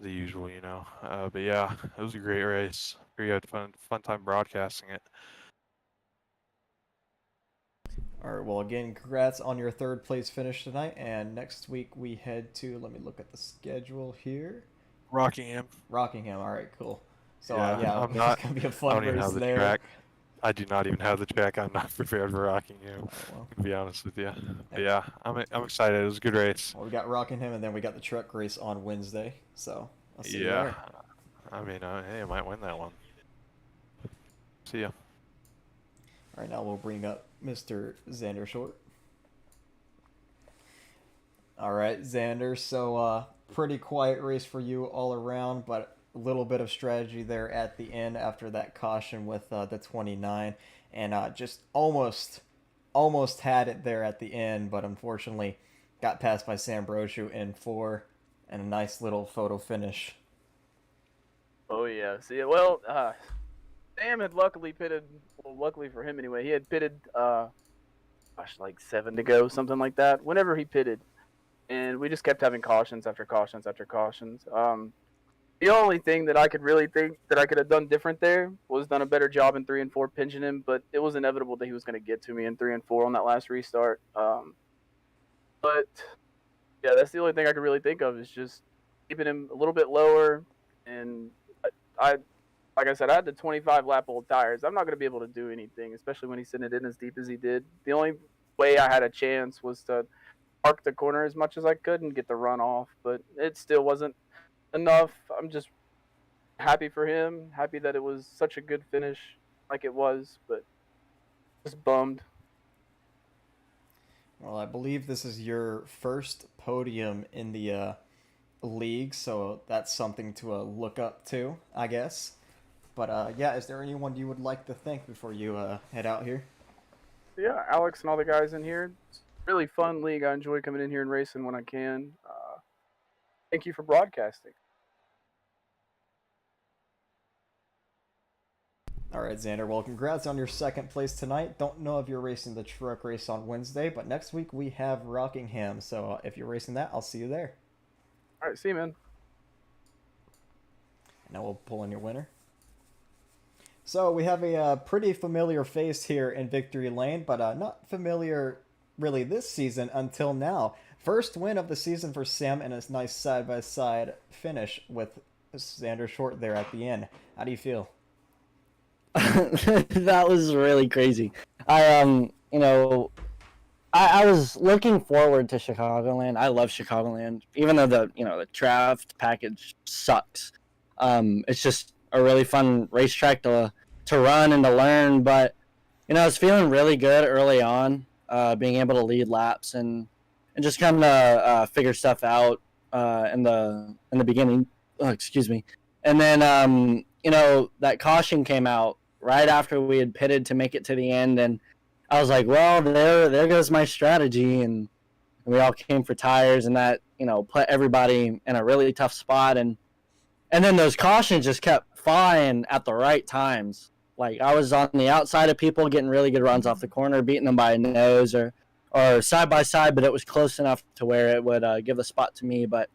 [SPEAKER 3] the usual, you know. But yeah, it was a great race. We had fun time broadcasting it.
[SPEAKER 1] All right, well, again, congrats on your third place finish tonight. And next week we head to, let me look at the schedule here.
[SPEAKER 3] Rockingham.
[SPEAKER 1] Rockingham. All right, cool. So,
[SPEAKER 3] Yeah,
[SPEAKER 1] yeah,
[SPEAKER 3] I'm not.
[SPEAKER 1] it's going to be a
[SPEAKER 3] I
[SPEAKER 1] fun
[SPEAKER 3] don't even
[SPEAKER 1] race
[SPEAKER 3] have the
[SPEAKER 1] there.
[SPEAKER 3] track. I do not even have the track. I'm not prepared for Rockingham.
[SPEAKER 1] Oh, well.
[SPEAKER 3] To be honest with you. But yeah, I'm excited. It was a good race.
[SPEAKER 1] Well, we got Rockingham, and then we got the truck race on Wednesday. So, I'll see you
[SPEAKER 3] Yeah.
[SPEAKER 1] there.
[SPEAKER 3] I mean, hey, I might win that one. See ya.
[SPEAKER 1] All right, now we'll bring up Mr. Xander Short. All right, Xander. So, pretty quiet race for you all around, but a little bit of strategy there at the end after that caution with the 29, and just almost had it there at the end, but unfortunately got passed by Sam Brochu in 4, and a nice little photo finish.
[SPEAKER 4] Oh yeah. See, well, Sam had luckily pitted. Well, luckily for him anyway, he had pitted. Like 7 to go, something like that. Whenever he pitted, and we just kept having cautions after cautions after cautions. The only thing that I could really think that I could have done different there was done a better job in 3 and 4 pinching him, but it was inevitable that he was going to get to me in 3 and 4 on that last restart. But yeah, that's the only thing I could really think of is just keeping him a little bit lower. And I like I said, I had the 25 lap old tires. I'm not going to be able to do anything, especially when he's sitting it in as deep as he did. The only way I had a chance was to park the corner as much as I could and get the run off, but it still wasn't enough. I'm just happy for him, happy that it was such a good finish like it was, but just bummed.
[SPEAKER 1] Well, I believe this is your first podium in the league, so that's something to look up to, I guess. But yeah, is there anyone you would like to thank before you head out here?
[SPEAKER 4] Yeah, Alex and all the guys in here. It's a really fun league. I enjoy coming in here and racing when I can. Thank you for broadcasting.
[SPEAKER 1] All right, Xander. Well, congrats on your second place tonight. Don't know if you're racing the truck race on Wednesday, but next week we have Rockingham. So if you're racing that, I'll see you there.
[SPEAKER 4] All right, see you, man.
[SPEAKER 1] Now we'll pull in your winner. So we have a pretty familiar face here in Victory Lane, but not familiar really this season until now. First win of the season for Sam and a nice side-by-side finish with Xander Short there at the end. How do you feel?
[SPEAKER 5] That was really crazy. You know, I was looking forward to Chicagoland. I love Chicagoland, even though the draft package sucks. It's just a really fun racetrack to run and to learn. But I was feeling really good early on, being able to lead laps and just kind of figure stuff out in the beginning. Oh, excuse me. And then that caution came out right after we had pitted to make it to the end, and I was like, well, there goes my strategy, and we all came for tires, and that put everybody in a really tough spot, and then those cautions just kept flying at the right times. Like I was on the outside of people getting really good runs off the corner, beating them by a nose or side by side, but it was close enough to where it would give the spot to me. But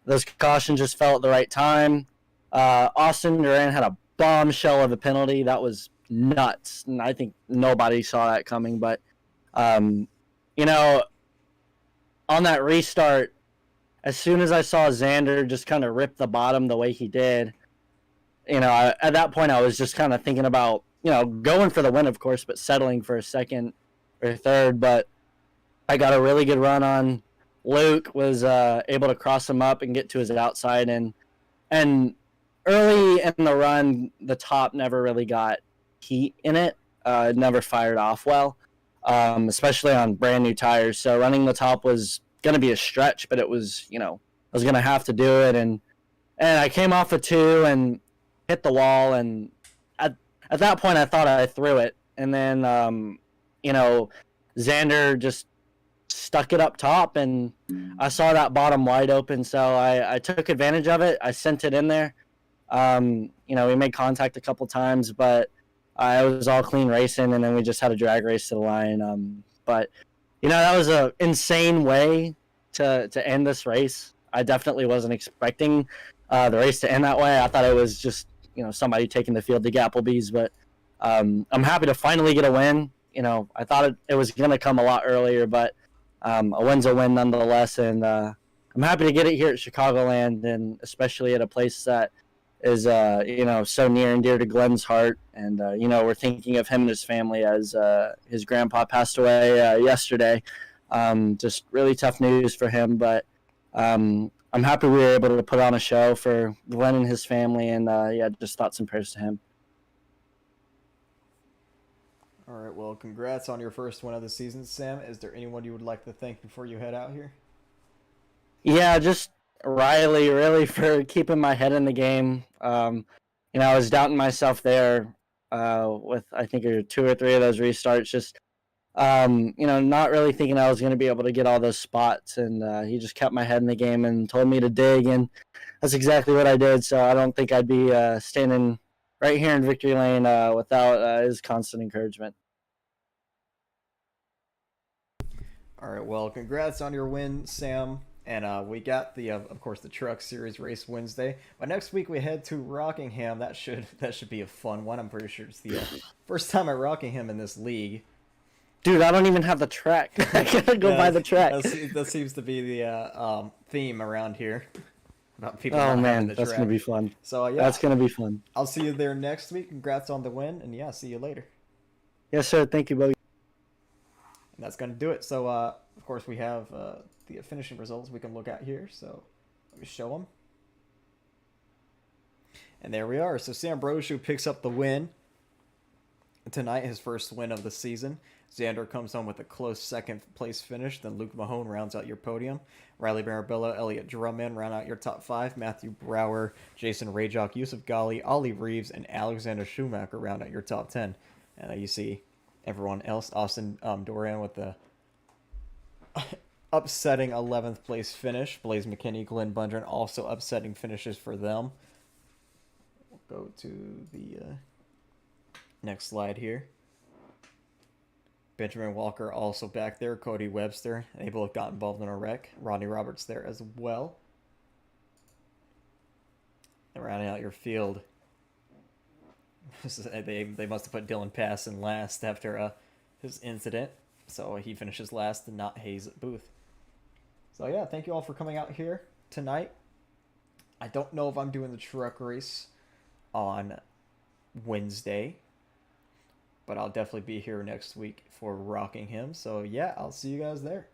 [SPEAKER 5] those cautions just fell at the right time. Austin Duran had a bombshell of a penalty that was nuts, and I think nobody saw that coming. But on that restart, as soon as I saw Xander just kind of rip the bottom the way he did, at that point I was just kind of thinking about going for the win, of course, but settling for a second or third. But I got a really good run on Luke, was able to cross him up and get to his outside, and early in the run the top never really got heat in it. It never fired off well, especially on brand new tires. So running the top was going to be a stretch, but it was, I was going to have to do it. And I came off of 2 and hit the wall. And at that point, I thought I threw it. And then, Xander just stuck it up top, and I saw that bottom wide open. So I took advantage of it. I sent it in there. We made contact a couple times, but it was all clean racing, and then we just had a drag race to the line. But that was an insane way to end this race. I definitely wasn't expecting the race to end that way. I thought it was just somebody taking the field to Applebee's, but I'm happy to finally get a win. I thought it was going to come a lot earlier, but a win's a win nonetheless, and I'm happy to get it here at Chicagoland, and especially at a place that is so near and dear to Glenn's heart. And we're thinking of him and his family as his grandpa passed away yesterday. Just really tough news for him, but I'm happy we were able to put on a show for Glenn and his family, and just thoughts and prayers to him.
[SPEAKER 1] All right, well, congrats on your first win of the season, Sam. Is there anyone you would like to thank before you head out here?
[SPEAKER 5] Yeah, just Riley, really, for keeping my head in the game. I was doubting myself there with, I think, 2 or 3 of those restarts. Just, not really thinking I was going to be able to get all those spots. And he just kept my head in the game and told me to dig. And that's exactly what I did. So I don't think I'd be standing right here in victory lane without his constant encouragement.
[SPEAKER 1] All right, well, congrats on your win, Sam. And we got of course, the Truck Series race Wednesday. But next week we head to Rockingham. That should be a fun one. I'm pretty sure it's the first time at Rockingham in this league.
[SPEAKER 5] Dude, I don't even have the track. I gotta go buy the track.
[SPEAKER 1] That seems to be the theme around here. About people
[SPEAKER 5] oh
[SPEAKER 1] not
[SPEAKER 5] man,
[SPEAKER 1] having the
[SPEAKER 5] that's
[SPEAKER 1] track.
[SPEAKER 5] gonna be fun.
[SPEAKER 1] So yeah,
[SPEAKER 5] that's gonna be fun.
[SPEAKER 1] I'll see you there next week. Congrats on the win, and yeah, see you later.
[SPEAKER 5] Yes, sir. Thank you, Bogey.
[SPEAKER 1] And that's gonna do it. So of course we have the finishing results we can look at here. So let me show them. And there we are. So Sam Brochu picks up the win tonight, his first win of the season. Xander comes home with a close second place finish. Then Luke Mahone rounds out your podium. Riley Marabella, Elliot Drummond round out your top 5. Matthew Brower, Jason Rajok, Yusuf Ghali, Ollie Reeves, and Alexander Schumacher round out your top 10. And you see everyone else. Austin Doran with the upsetting 11th place finish. Blaze McKinney, Glenn Bundren also upsetting finishes for them. We'll go to the next slide here. Benjamin Walker also back there. Cody Webster. They both got involved in a wreck. Rodney Roberts there as well. And rounding out your field. They must have put Dylan Pass in last after his incident. So he finishes last and not Hayes Booth. So yeah, thank you all for coming out here tonight. I don't know if I'm doing the truck race on Wednesday. but I'll definitely be here next week for Rockingham. So yeah, I'll see you guys there.